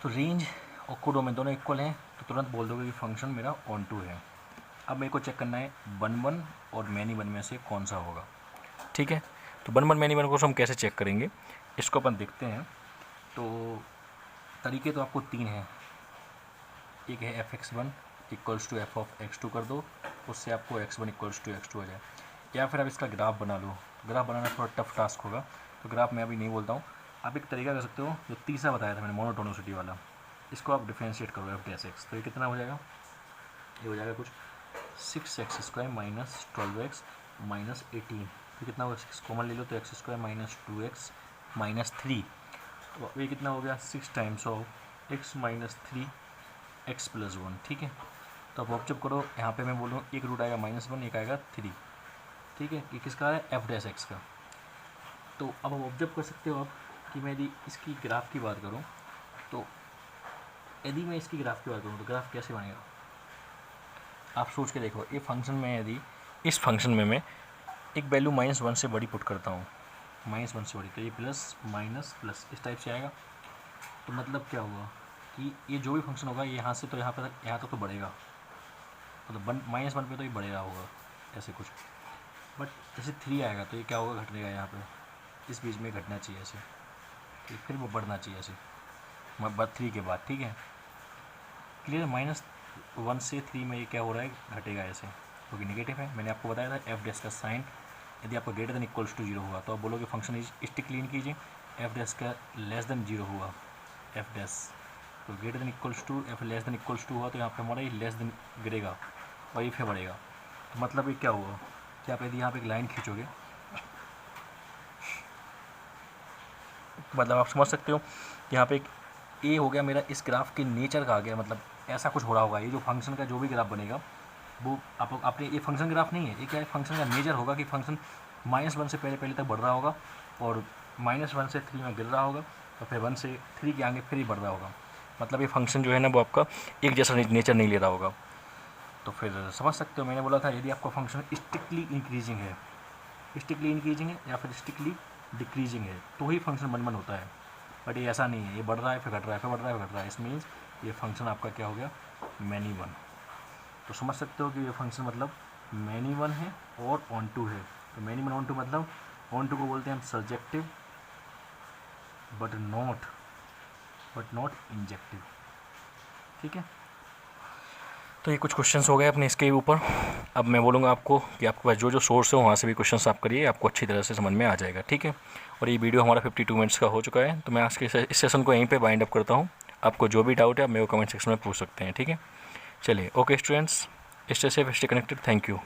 तो रेंज और कोडोमेन दोनों इक्वल हैं, तो तुरंत बोल दोगे कि फंक्शन मेरा ऑन टू है। अब मेरे को चेक करना है 1 1 और मैनी 1 में से कौन सा होगा, ठीक है। तो 1 1 मैनी 1 को हम कैसे चेक करेंगे, इसको अपन देखते हैं। तो तरीके तो आपको 3 हैं, एक है fx1 equals to f of x2 कर दो, उससे आपको x1 इक्वल्स टू x2 हो जाए, या फिर आप इसका ग्राफ बना लो। ग्राफ बनाना थोड़ा टफ टास्क होगा, तो ग्राफ मैं अभी नहीं बोलता हूँ। आप एक तरीका कर सकते हो, जो तीसरा बताया था मैंने मोनोटोनिसिटी वाला, इसको आप डिफ्रेंशिएट करो f'(x), तो ये कितना हो जाएगा, ये हो जाएगा कुछ 6x² - 12x - 18, तो कितना होगा, 6 कॉमन ले लो तो x² - 2x - 3, तो ये कितना हो गया 6 टाइम्स ऑफ x - 3 x + 1, ठीक है। तो अब ऑब्जर्व करो, यहाँ पे मैं बोलूँ एक रूट आएगा -1, एक आएगा 3, ठीक है। ये किसका है, f'(x) का। तो अब आप ऑब्जर्व कर सकते हो आप कि मैं यदि इसकी ग्राफ की बात करूँ तो यदि मैं इसकी ग्राफ की बात करूँ तो ग्राफ कैसे बनेगा, आप सोच के देखो। ये फंक्शन में यदि इस फंक्शन में मैं एक वैल्यू -1 से बड़ी पुट करता हूँ, -1 से बड़ी, तो ये प्लस माइनस प्लस इस टाइप से आएगा। तो मतलब क्या हुआ कि ये जो भी फंक्शन होगा यहाँ से तो यहाँ पर यहाँ तक तो बढ़ेगा, मतलब -1 पे तो ये बढ़ेगा होगा ऐसे कुछ। बट जैसे 3 आएगा तो ये क्या होगा, घटनेगा यहाँ पे, इस बीच में घटना चाहिए ऐसे, फिर वो बढ़ना चाहिए ऐसे 3 के बाद। ठीक है, क्लियर। -1 से 3 में ये क्या हो रहा है, घटेगा ऐसे, क्योंकि नेगेटिव है। मैंने आपको बताया था एफ डैश का साइन यदि आपका ग्रेटर देन इक्वल्स टू 0 हुआ तो आप बोलोगे फंक्शन इज स्टिक लीन कीजिए। एफ डैश का लेस देन 0 हुआ, एफ डैश तो greater than equals to, f less than equals to हुआ तो यहाँ पे हमारा ये लेस देन गिरेगा और ये फिर बढ़ेगा। तो मतलब ये क्या हुआ कि आप यदि यहाँ पे एक लाइन खींचोगे, मतलब आप समझ सकते हो कि यहाँ पे एक ए हो गया मेरा, इस ग्राफ के नेचर का आ गया, मतलब ऐसा कुछ हो रहा होगा। ये जो फंक्शन का जो भी ग्राफ बनेगा वो आपने, ये फंक्शन ग्राफ नहीं है, ये क्या है, फंक्शन का मेजर होगा कि फंक्शन -1 से पहले तक बढ़ रहा होगा और -1 से 3 में गिर रहा होगा और फिर 1 से 3 के आगे फिर ही बढ़ रहा होगा। मतलब ये फंक्शन जो है ना वो आपका एक जैसा नेचर नहीं ले रहा होगा। तो फिर समझ सकते हो, मैंने बोला था यदि आपका फंक्शन स्ट्रिक्टली इंक्रीजिंग है, स्ट्रिक्टली इंक्रीजिंग है या फिर स्ट्रिक्टली डिक्रीजिंग है तो ही फंक्शन मन होता है। बट ये ऐसा नहीं है, ये बढ़ रहा है फिर घट रहा है, फिर बढ़ रहा है फिर घट रहा है। इस मीन्स ये फंक्शन आपका क्या हो गया, मैनी वन। तो समझ सकते हो कि ये फंक्शन मतलब मैनी वन है और ऑन टू है। तो मैनी वन ऑन टू मतलब ऑन टू को बोलते हैं हम सर्जेक्टिव बट नॉट इंजेक्टिव। ठीक है, तो ये कुछ क्वेश्चंस हो गए अपने इसके ऊपर। अब मैं बोलूँगा आपको कि आपके पास जो सोर्स है वहाँ से भी क्वेश्चंस आप करिए, आपको अच्छी तरह से समझ में आ जाएगा। ठीक है, और ये वीडियो हमारा 52 मिनट्स का हो चुका है, तो मैं आज के इस सेशन को यहीं पे बाइंड अप करता हूँ। आपको जो भी डाउट है आप मेरे को कमेंट सेक्शन में पूछ सकते हैं। ठीक है, चलिए, okay students, stay safe, stay connected, thank you.